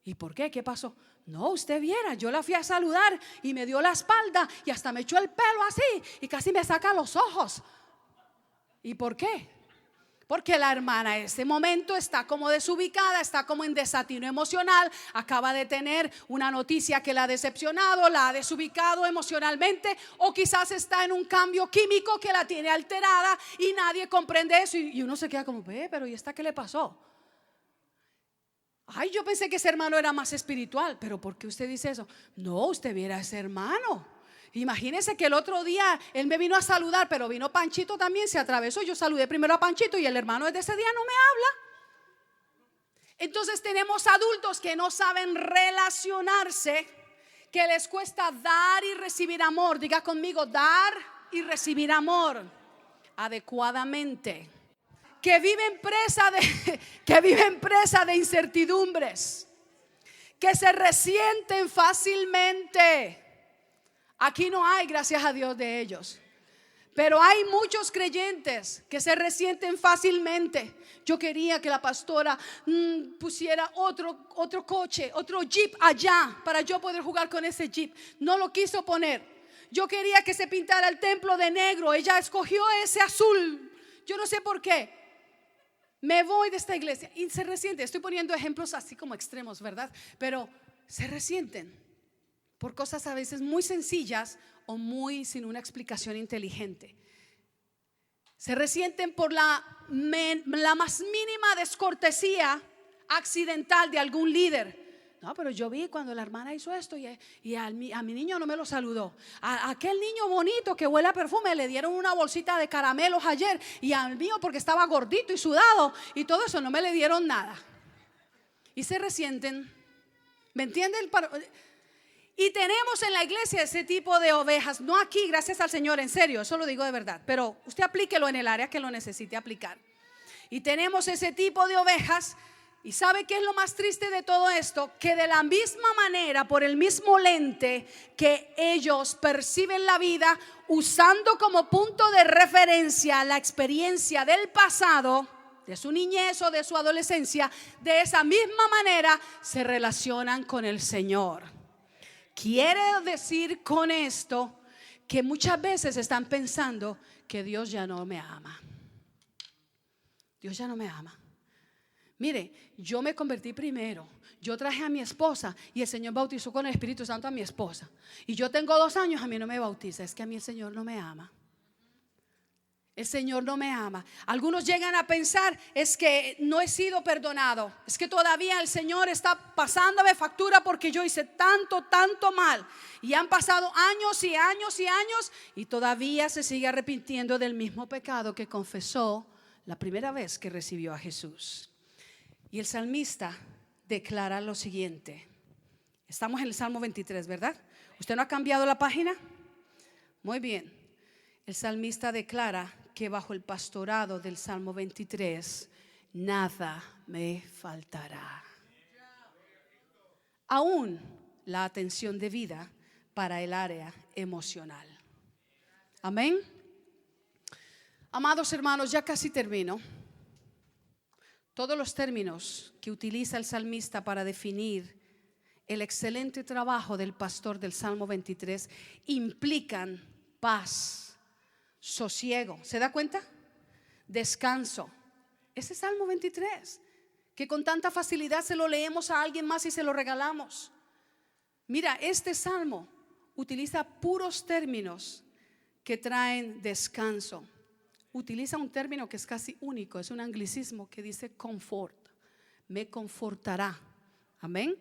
¿Y por qué? ¿Qué pasó? No, usted viera, yo la fui a saludar y me dio la espalda y hasta me echó el pelo así y casi me saca los ojos. ¿Y por qué? Porque la hermana en ese momento está como desubicada, está como en desatino emocional, acaba de tener una noticia que la ha decepcionado, la ha desubicado emocionalmente, o quizás está en un cambio químico que la tiene alterada y nadie comprende eso, y uno se queda como: pero ¿y esta qué le pasó? Ay, yo pensé que ese hermano era más espiritual. ¿Pero por qué usted dice eso? No, usted viera a ese hermano. Imagínese que el otro día él me vino a saludar, pero vino Panchito también, se atravesó. Yo saludé primero a Panchito y el hermano desde ese día no me habla. Entonces tenemos adultos que no saben relacionarse, que les cuesta dar y recibir amor. Diga conmigo: dar y recibir amor adecuadamente. Que viven presa de incertidumbres, que se resienten fácilmente. Aquí no hay, gracias a Dios, de ellos, pero hay muchos creyentes que se resienten fácilmente. Yo quería que la pastora pusiera otro coche, otro jeep allá para yo poder jugar con ese jeep. No lo quiso poner. Yo quería que se pintara el templo de negro. Ella escogió ese azul. Yo no sé por qué. Me voy de esta iglesia y se resienten. Estoy poniendo ejemplos así como extremos, ¿verdad? Pero se resienten por cosas a veces muy sencillas o muy sin una explicación inteligente. Se resienten por la más mínima descortesía accidental de algún líder. No, pero yo vi cuando la hermana hizo esto y a mi niño no me lo saludó. A aquel niño bonito que huele a perfume le dieron una bolsita de caramelos ayer, y al mío, porque estaba gordito y sudado y todo eso, no me le dieron nada. Y se resienten. ¿Me entienden? Y tenemos en la iglesia ese tipo de ovejas, no aquí, gracias al Señor, en serio, eso lo digo de verdad, pero usted aplíquelo en el área que lo necesite aplicar. Y tenemos ese tipo de ovejas. ¿Y sabe qué es lo más triste de todo esto? Que de la misma manera, por el mismo lente que ellos perciben la vida, usando como punto de referencia la experiencia del pasado, de su niñez o de su adolescencia, de esa misma manera se relacionan con el Señor. Quiere decir con esto que muchas veces están pensando que Dios ya no me ama. Dios ya no me ama. Mire, yo me convertí primero. Yo traje a mi esposa y el Señor bautizó con el Espíritu Santo a mi esposa. Y yo tengo 2 años, a mí no me bautiza. Es que a mí el Señor no me ama. El Señor no me ama. Algunos llegan a pensar, es que no he sido perdonado, es que todavía el Señor está pasándome factura porque yo hice tanto mal. Y han pasado años y años y años y todavía se sigue arrepintiendo del mismo pecado que confesó la primera vez que recibió a Jesús. Y el salmista declara lo siguiente. Estamos en el Salmo 23, ¿verdad? ¿Usted no ha cambiado la página? Muy bien. El salmista declara que bajo el pastorado del Salmo 23 nada me faltará. Aún la atención debida para el área emocional. Amén. Amados hermanos, ya casi termino. Todos los términos que utiliza el salmista para definir el excelente trabajo del pastor del Salmo 23 implican paz, sosiego, ¿se da cuenta? Descanso. Ese Salmo 23 que con tanta facilidad se lo leemos a alguien más y se lo regalamos. Mira, este salmo utiliza puros términos que traen descanso. Utiliza un término que es casi único, es un anglicismo que dice comfort, me confortará. Amén.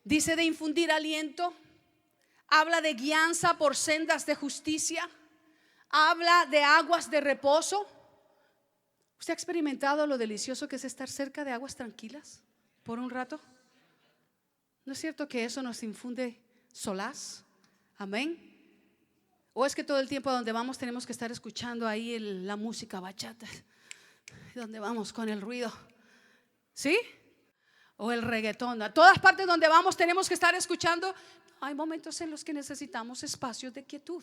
Dice de infundir aliento, habla de guianza por sendas de justicia, habla de aguas de reposo. ¿Usted ha experimentado lo delicioso que es estar cerca de aguas tranquilas por un rato? ¿No es cierto que eso nos infunde solaz? Amén. ¿O es que todo el tiempo a donde vamos tenemos que estar escuchando ahí la música bachata? ¿Dónde vamos con el ruido? ¿Sí? O el reggaetón. A todas partes donde vamos tenemos que estar escuchando. Hay momentos en los que necesitamos espacios de quietud,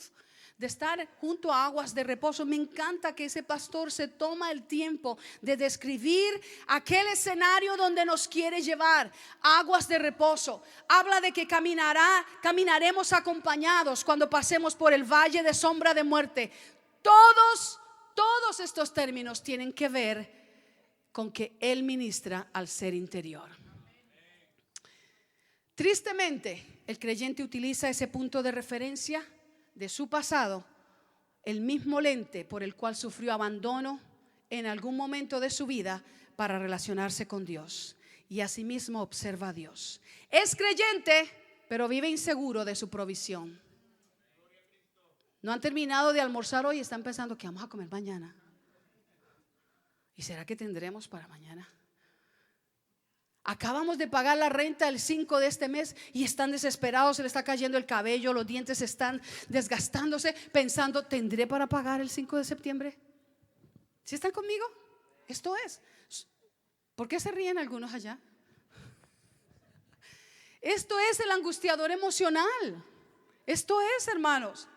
de estar junto a aguas de reposo. Me encanta que ese pastor se toma el tiempo de describir aquel escenario donde nos quiere llevar. Aguas de reposo. Habla de que caminaremos acompañados cuando pasemos por el valle de sombra de muerte. Todos estos términos tienen que ver con que Él ministra al ser interior. Tristemente, el creyente utiliza ese punto de referencia de su pasado, el mismo lente por el cual sufrió abandono en algún momento de su vida, para relacionarse con Dios, y asimismo observa a Dios. Es creyente, pero vive inseguro de su provisión. No han terminado de almorzar hoy y están pensando que vamos a comer mañana. ¿Y será que tendremos para mañana? Acabamos de pagar la renta el 5 de este mes y están desesperados, se les está cayendo el cabello, los dientes están desgastándose, pensando, ¿tendré para pagar el 5 de septiembre? ¿Sí están conmigo? Esto es. ¿Por qué se ríen algunos allá? Esto es el angustiador emocional. Esto es, hermanos.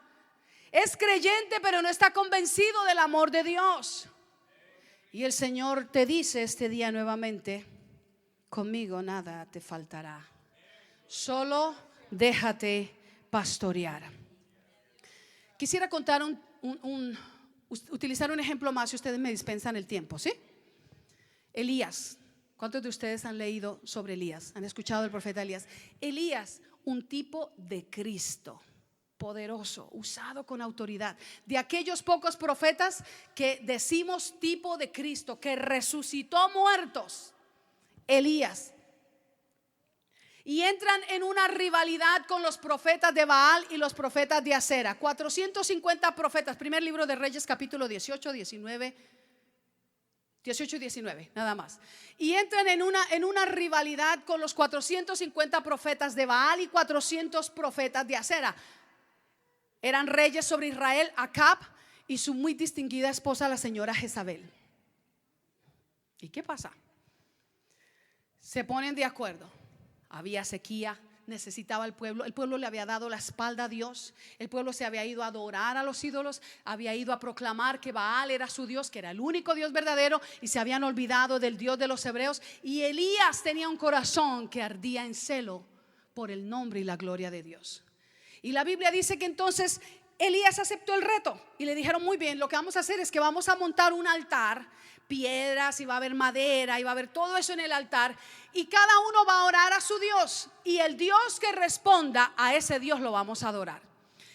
Es creyente, pero no está convencido del amor de Dios. Y el Señor te dice este día nuevamente: conmigo nada te faltará, solo déjate pastorear. Quisiera contar utilizar un ejemplo más, si ustedes me dispensan el tiempo, ¿sí? Elías. ¿Cuántos de ustedes han leído sobre Elías? ¿Han escuchado del profeta Elías? Elías, un tipo de Cristo, poderoso, usado con autoridad, de aquellos pocos profetas que decimos tipo de Cristo, que resucitó muertos. Elías. Y entran en una rivalidad con los profetas de Baal y los profetas de Acera. 450 profetas. Primer libro de Reyes, capítulo 18, 19 18 y 19, nada más. Y entran en una rivalidad con los 450 profetas de Baal y 400 profetas de Acera. Eran reyes sobre Israel, Acab y su muy distinguida esposa, la señora Jezabel. ¿Y qué pasa? Se ponen de acuerdo. Había sequía, necesitaba el pueblo le había dado la espalda a Dios, el pueblo se había ido a adorar a los ídolos, había ido a proclamar que Baal era su Dios, que era el único Dios verdadero, y se habían olvidado del Dios de los hebreos. Y Elías tenía un corazón que ardía en celo por el nombre y la gloria de Dios. Y la Biblia dice que entonces Elías aceptó el reto y le dijeron: muy bien, lo que vamos a hacer es que vamos a montar un altar, piedras, y va a haber madera, y va a haber todo eso en el altar, y cada uno va a orar a su Dios, y el Dios que responda, a ese Dios lo vamos a adorar.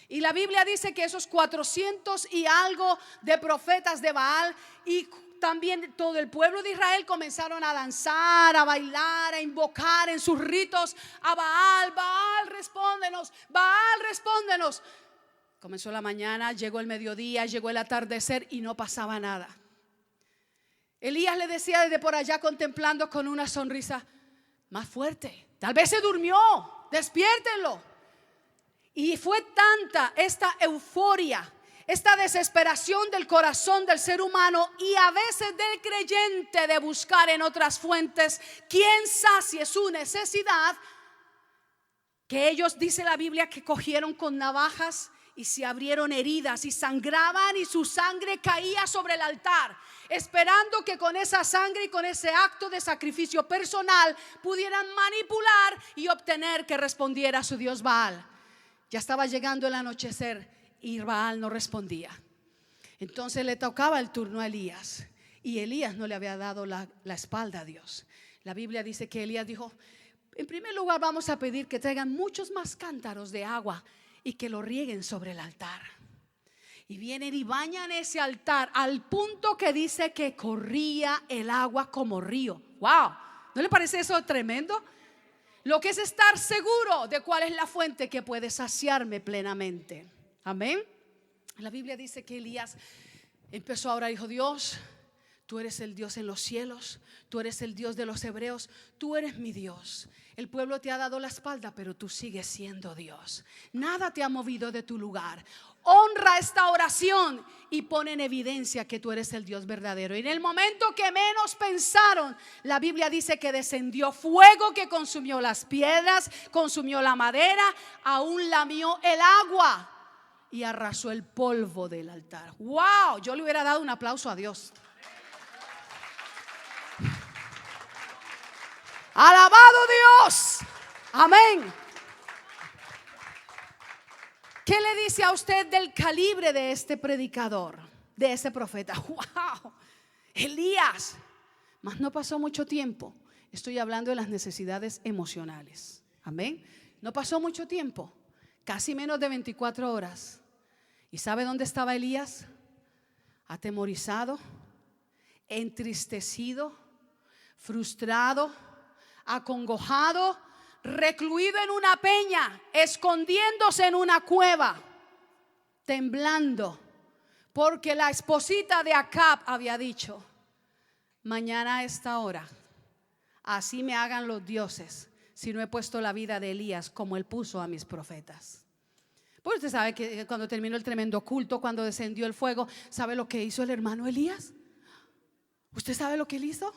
Y la Biblia dice que esos 400 y algo de profetas de Baal y también todo el pueblo de Israel comenzaron a danzar, a bailar, a invocar en sus ritos a Baal. Baal, respóndenos, Baal, respóndenos. Comenzó la mañana, llegó el mediodía, llegó el atardecer y no pasaba nada. Elías le decía desde por allá, contemplando con una sonrisa: más fuerte, tal vez se durmió, despiértenlo. Y fue tanta esta euforia, esta desesperación del corazón del ser humano y a veces del creyente de buscar en otras fuentes quien sacie su necesidad, que ellos, dice la Biblia, que cogieron con navajas y se abrieron heridas y sangraban, y su sangre caía sobre el altar, esperando que con esa sangre y con ese acto de sacrificio personal pudieran manipular y obtener que respondiera a su Dios Baal. Ya estaba llegando el anochecer y Baal no respondía. Entonces le tocaba el turno a Elías, y Elías no le había dado la espalda a Dios. La Biblia dice que Elías dijo: en primer lugar, vamos a pedir que traigan muchos más cántaros de agua y que lo rieguen sobre el altar. Y vienen y bañan ese altar al punto que dice que corría el agua como río. ¡Wow! ¿No le parece eso tremendo? Lo que es estar seguro de cuál es la fuente que puede saciarme plenamente. Amén. La Biblia dice que Elías empezó a orar y dijo: Dios, tú eres el Dios en los cielos, tú eres el Dios de los hebreos, tú eres mi Dios. El pueblo te ha dado la espalda, pero tú sigues siendo Dios. Nada te ha movido de tu lugar. Honra esta oración y pon en evidencia que tú eres el Dios verdadero. Y en el momento que menos pensaron, la Biblia dice que descendió fuego que consumió las piedras, consumió la madera, aún lamió el agua y arrasó el polvo del altar. ¡Wow! Yo le hubiera dado un aplauso a Dios. Alabado Dios. Amén. ¿Qué le dice a usted del calibre de este predicador, de ese profeta? ¡Wow! Elías. Mas no pasó mucho tiempo. Estoy hablando de las necesidades emocionales. Amén. No pasó mucho tiempo, casi menos de 24 horas. ¿Y sabe dónde estaba Elías? Atemorizado, entristecido, frustrado, acongojado, recluido en una peña, escondiéndose en una cueva, temblando, porque la esposita de Acab había dicho: mañana a esta hora, así me hagan los dioses, si no he puesto la vida de Elías como él puso a mis profetas. Pues usted sabe que cuando terminó el tremendo culto, cuando descendió el fuego, ¿sabe lo que hizo el hermano Elías? ¿Usted sabe lo que él hizo?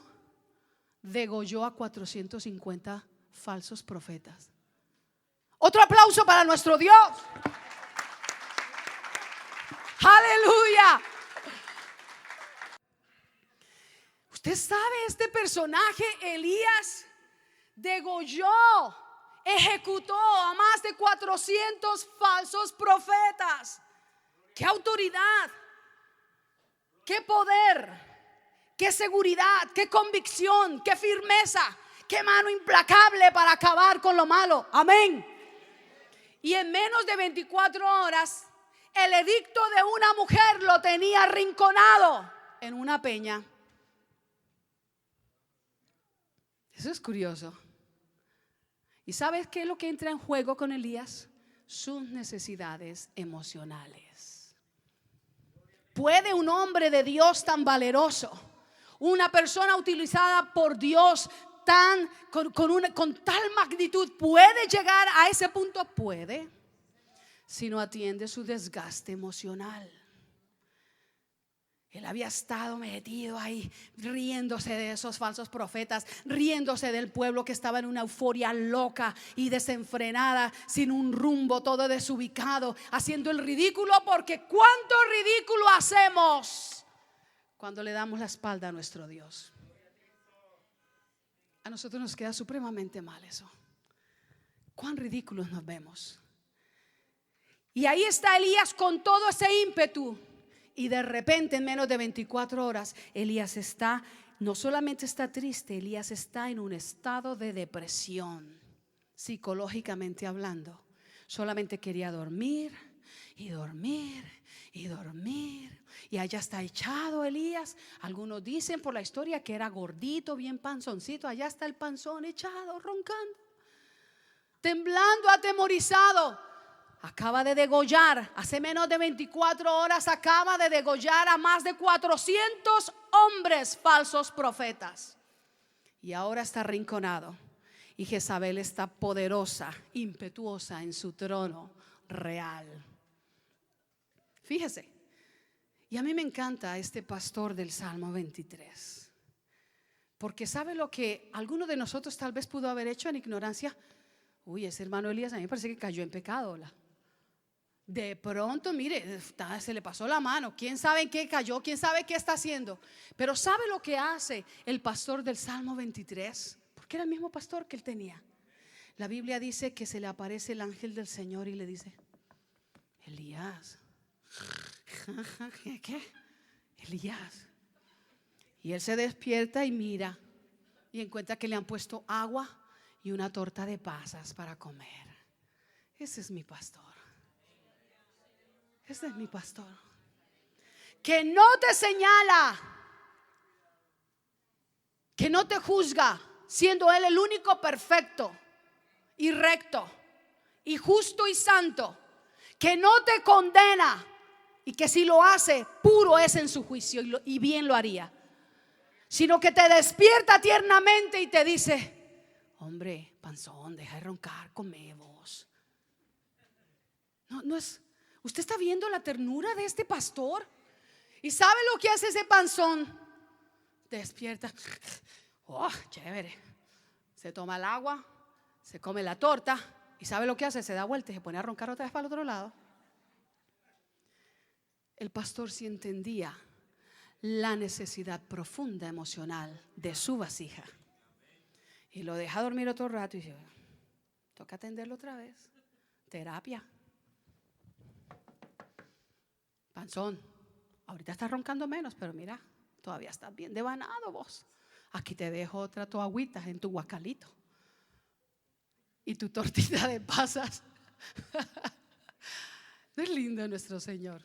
Degolló a 450 falsos profetas. Otro aplauso para nuestro Dios. Aleluya. Usted sabe, este personaje Elías degolló, ejecutó a más de 400 falsos profetas. ¡Qué autoridad! ¡Qué poder! ¡Qué seguridad! ¡Qué convicción! ¡Qué firmeza! ¡Qué mano implacable para acabar con lo malo! Amén. Y en menos de 24 horas, el edicto de una mujer lo tenía arrinconado en una peña. Eso es curioso. ¿Y sabes qué es lo que entra en juego con Elías? Sus necesidades emocionales. ¿Puede un hombre de Dios tan valeroso, una persona utilizada por Dios con tal magnitud puede llegar a ese punto? Puede, si no atiende su desgaste emocional. Él había estado metido ahí, riéndose de esos falsos profetas, riéndose del pueblo que estaba en una euforia loca y desenfrenada, sin un rumbo, todo desubicado, haciendo el ridículo, porque cuánto ridículo hacemos cuando le damos la espalda a nuestro Dios. A nosotros nos queda supremamente mal eso. Cuán ridículos nos vemos. Y ahí está Elías con todo ese ímpetu. Y de repente, en menos de 24 horas, Elías no solamente está triste, Elías está en un estado de depresión, psicológicamente hablando. Solamente quería dormir y dormir y dormir. Y allá está echado Elías. Algunos dicen por la historia que era gordito, bien panzoncito. Allá está el panzón echado, roncando, temblando, atemorizado. Acaba de degollar, hace menos de 24 horas acaba de degollar a más de 400 hombres falsos profetas. Y ahora está arrinconado. Y Jezabel está poderosa, impetuosa en su trono real. Fíjese. Y a mí me encanta este pastor del Salmo 23. Porque sabe lo que alguno de nosotros tal vez pudo haber hecho en ignorancia. Uy, ese hermano Elías a mí me parece que cayó en pecado. De pronto, mire, se le pasó la mano. ¿Quién sabe en qué cayó? ¿Quién sabe qué está haciendo? Pero ¿sabe lo que hace el pastor del Salmo 23? Porque era el mismo pastor que él tenía. La Biblia dice que se le aparece el ángel del Señor y le dice: Elías. ¿Qué? Elías. Y él se despierta y mira y encuentra que le han puesto agua y una torta de pasas para comer. Ese es mi pastor. Ese es mi pastor, que no te señala, que no te juzga, siendo Él el único perfecto y recto y justo y santo, que no te condena y que si lo hace, puro es en su juicio y bien lo haría, sino que te despierta tiernamente y te dice: hombre, panzón, deja de roncar, come vos. No es. Usted está viendo la ternura de este pastor. ¿Y sabe lo que hace ese panzón? Despierta. Oh, chévere. Se toma el agua, se come la torta. ¿Y sabe lo que hace? Se da vuelta y se pone a roncar otra vez para el otro lado. El pastor sí entendía la necesidad profunda emocional de su vasija. Y lo deja dormir otro rato y dice: toca atenderlo otra vez. Terapia. Panzón, ahorita estás roncando menos, pero mira, todavía estás bien devanado vos. Aquí te dejo otra tu agüita en tu guacalito y tu tortita de pasas. Es lindo nuestro Señor.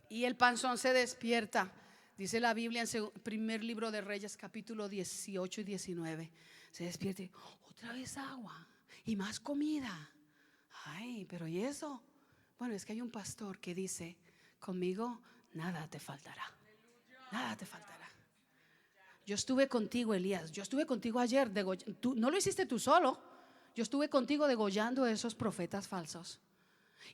Y el panzón se despierta. Dice la Biblia en el primer libro de Reyes, capítulo 18 y 19. Se despierta y otra vez agua y más comida. Ay, pero ¿y eso? Bueno, es que hay un pastor que dice: conmigo nada te faltará. Nada te faltará. Yo estuve contigo, Elías. Yo estuve contigo ayer. Tú, no lo hiciste tú solo. Yo estuve contigo degollando a esos profetas falsos.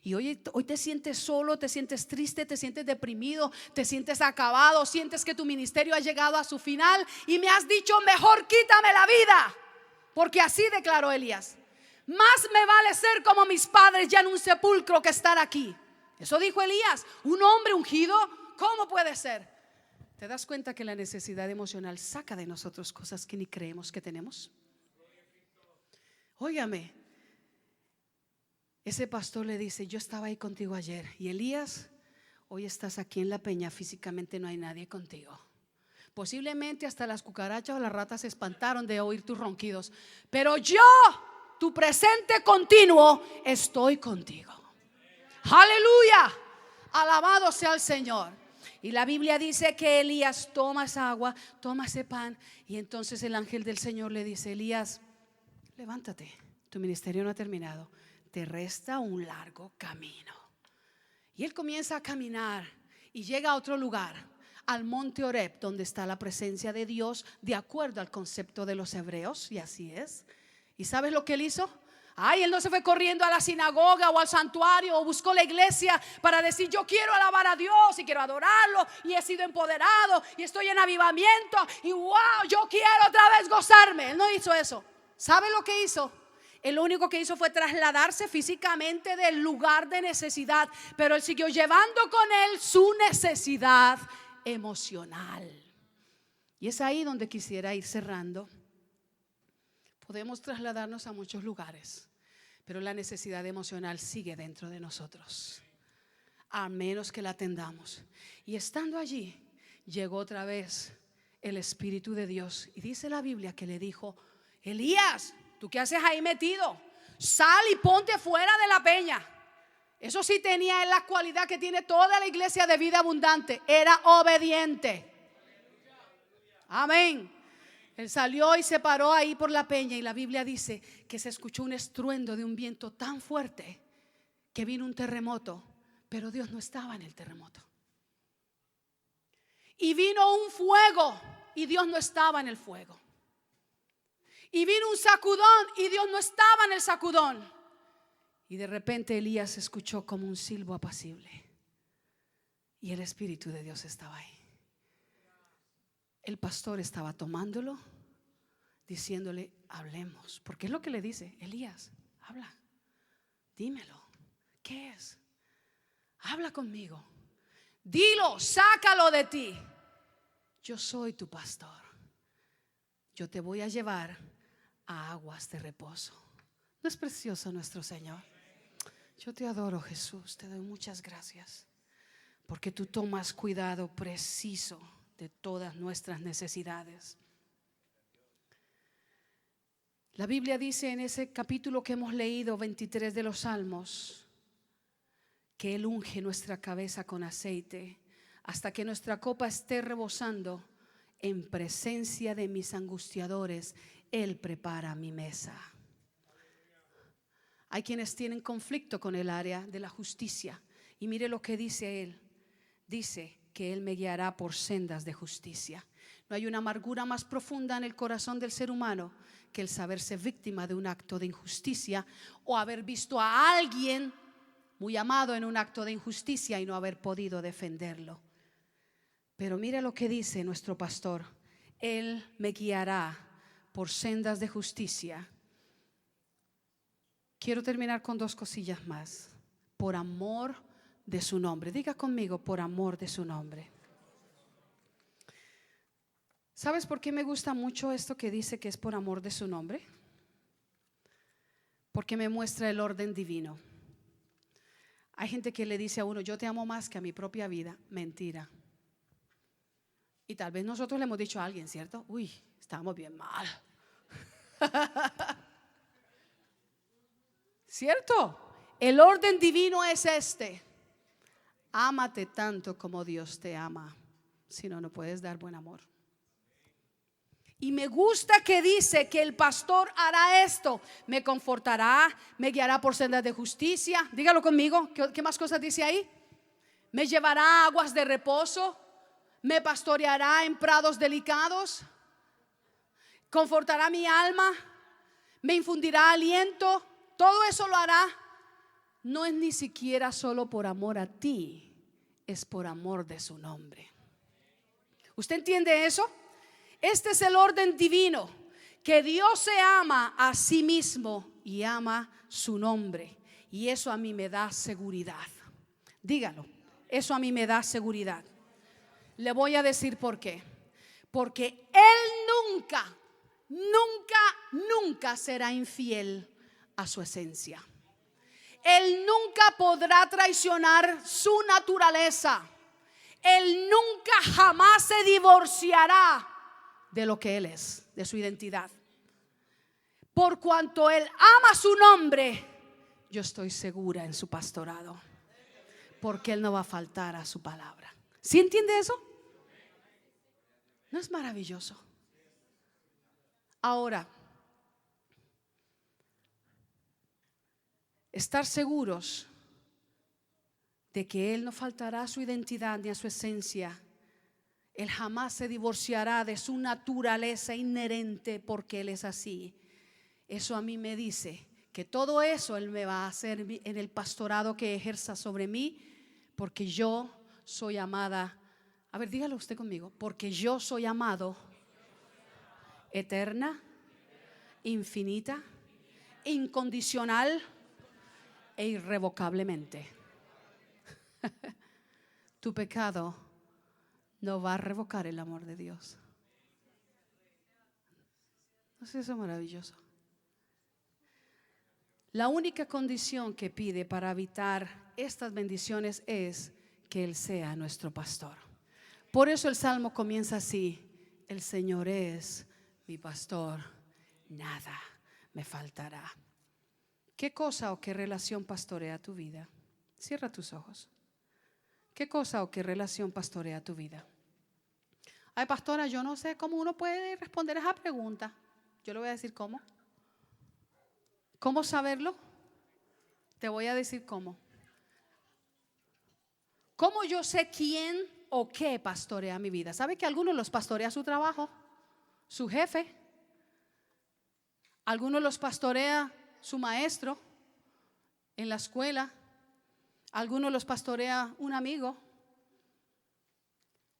Y hoy te sientes solo, te sientes triste, te sientes deprimido, te sientes acabado, sientes que tu ministerio ha llegado a su final y me has dicho: mejor quítame la vida. Porque así declaró Elías: más me vale ser como mis padres ya en un sepulcro que estar aquí. Eso dijo Elías. Un hombre ungido, ¿cómo puede ser? ¿Te das cuenta que la necesidad emocional saca de nosotros cosas que ni creemos que tenemos? Óigame, ese pastor le dice: yo estaba ahí contigo ayer. Y Elías, hoy estás aquí en la peña, físicamente no hay nadie contigo. Posiblemente hasta las cucarachas o las ratas se espantaron de oír tus ronquidos, pero yo, tu presente continuo, estoy contigo. Aleluya, alabado sea el Señor. Y la Biblia dice que Elías toma esa agua, toma ese pan, y entonces el ángel del Señor le dice: Elías, levántate, tu ministerio no ha terminado, te resta un largo camino. Y él comienza a caminar y llega a otro lugar, al monte Horeb, donde está la presencia de Dios, de acuerdo al concepto de los hebreos, y así es. ¿Y sabes lo que él hizo? Ay, él no se fue corriendo a la sinagoga o al santuario o buscó la iglesia para decir: yo quiero alabar a Dios y quiero adorarlo y he sido empoderado y estoy en avivamiento y wow, yo quiero otra vez gozarme. Él no hizo eso. ¿Sabe lo que hizo? Él lo único que hizo fue trasladarse físicamente del lugar de necesidad, pero él siguió llevando con él su necesidad emocional. Y es ahí donde quisiera ir cerrando. Podemos trasladarnos a muchos lugares, pero la necesidad emocional sigue dentro de nosotros, a menos que la atendamos. Y estando allí, llegó otra vez el Espíritu de Dios, y dice la Biblia que le dijo: Elías, ¿tú qué haces ahí metido? Sal y ponte fuera de la peña. Eso sí tenía él la cualidad que tiene toda la iglesia de Vida Abundante: era obediente. Amén. Él salió y se paró ahí por la peña, y la Biblia dice que se escuchó un estruendo de un viento tan fuerte que vino un terremoto, pero Dios no estaba en el terremoto. Y vino un fuego y Dios no estaba en el fuego. Y vino un sacudón y Dios no estaba en el sacudón. Y de repente Elías escuchó como un silbo apacible, y el Espíritu de Dios estaba ahí. El pastor estaba tomándolo, diciéndole: hablemos. Porque es lo que le dice: Elías, habla, dímelo, ¿qué es? Habla conmigo, dilo, sácalo de ti. Yo soy tu pastor, yo te voy a llevar a aguas de reposo. ¿No es precioso nuestro Señor? Yo te adoro, Jesús, te doy muchas gracias, porque tú tomas cuidado preciso de todas nuestras necesidades. La Biblia dice en ese capítulo que hemos leído, 23 de los Salmos, que Él unge nuestra cabeza con aceite hasta que nuestra copa esté rebosando. En presencia de mis angustiadores Él prepara mi mesa. Hay quienes tienen conflicto con el área de la justicia, y mire lo que dice Él. Dice que Él me guiará por sendas de justicia. No hay una amargura más profunda en el corazón del ser humano que el saberse víctima de un acto de injusticia, o haber visto a alguien muy amado en un acto de injusticia y no haber podido defenderlo. Pero mire lo que dice nuestro pastor: Él me guiará por sendas de justicia. Quiero terminar con dos cosillas más. Por amor de su nombre. Diga conmigo: por amor de su nombre. ¿Sabes por qué me gusta mucho esto que dice que es por amor de su nombre? Porque me muestra el orden divino. Hay gente que le dice a uno: yo te amo más que a mi propia vida. Mentira. Y tal vez nosotros le hemos dicho a alguien, ¿cierto? Uy, estamos bien mal. ¿Cierto? El orden divino es este: ámate tanto como Dios te ama. Si no, no puedes dar buen amor. Y me gusta que dice que el pastor hará esto: me confortará, me guiará por sendas de justicia. Dígalo conmigo. ¿Qué más cosas dice ahí? Me llevará a aguas de reposo, me pastoreará en prados delicados, confortará mi alma, me infundirá aliento. Todo eso lo hará. No es ni siquiera solo por amor a ti, es por amor de su nombre. ¿Usted entiende eso? Este es el orden divino, que Dios se ama a sí mismo y ama su nombre. Y eso a mí me da seguridad. Dígalo, eso a mí me da seguridad. Le voy a decir por qué. Porque Él nunca será infiel a su esencia. Él nunca podrá traicionar su naturaleza. Él nunca jamás se divorciará de lo que Él es, de su identidad. Por cuanto Él ama su nombre, yo estoy segura en su pastorado, porque Él no va a faltar a su palabra. ¿Sí entiende eso? ¿No es maravilloso? Ahora, estar seguros de que Él no faltará a su identidad ni a su esencia Él jamás se divorciará de su naturaleza inherente porque Él es así. Eso a mí me dice que todo eso Él me va a hacer en el pastorado que ejerza sobre mí, porque yo soy amada. A ver, dígalo usted conmigo. Porque yo soy amado eterna, infinita, incondicional e irrevocablemente. Tu pecado no va a revocar el amor de Dios. ¿No es eso maravilloso? La única condición que pide para evitar estas bendiciones es que Él sea nuestro pastor. Por eso el Salmo comienza así: el Señor es mi pastor, nada me faltará. ¿Qué cosa o qué relación pastorea tu vida? Cierra tus ojos. ¿Qué cosa o qué relación pastorea tu vida? Ay, pastora, yo no sé cómo uno puede responder esa pregunta. Yo le voy a decir cómo. ¿Cómo saberlo? Te voy a decir cómo. ¿Cómo yo sé quién o qué pastorea mi vida? ¿Sabe que algunos los pastorea su trabajo, su jefe? Algunos los pastorea su maestro en la escuela. Algunos los pastorea un amigo.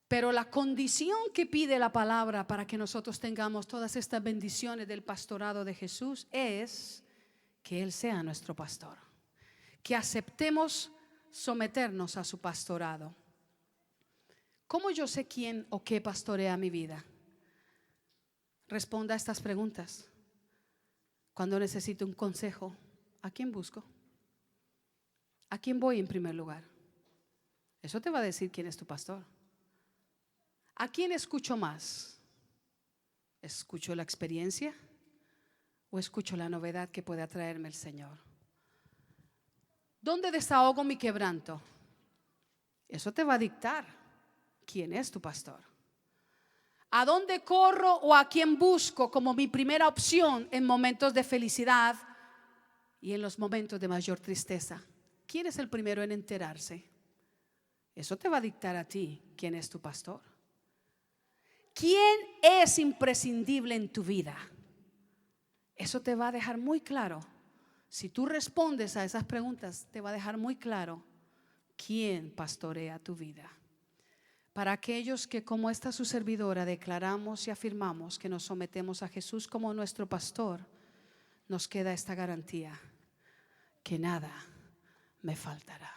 Pero la condición que pide la palabra para que nosotros tengamos todas estas bendiciones del pastorado de Jesús es que Él sea nuestro pastor, que aceptemos someternos a su pastorado. ¿Cómo yo sé quién o qué pastorea mi vida? Responda a estas preguntas. Cuando necesito un consejo, ¿a quién busco? ¿A quién voy en primer lugar? Eso te va a decir quién es tu pastor. ¿A quién escucho más? ¿Escucho la experiencia o escucho la novedad que puede atraerme el Señor? ¿Dónde desahogo mi quebranto? Eso te va a dictar quién es tu pastor. ¿A dónde corro o a quién busco como mi primera opción en momentos de felicidad y en los momentos de mayor tristeza? ¿Quién es el primero en enterarse? Eso te va a dictar a ti quién es tu pastor. ¿Quién es imprescindible en tu vida? Eso te va a dejar muy claro. Si tú respondes a esas preguntas, te va a dejar muy claro quién pastorea tu vida. Para aquellos que, como esta su servidora, declaramos y afirmamos que nos sometemos a Jesús como nuestro pastor, nos queda esta garantía: que nada me faltará.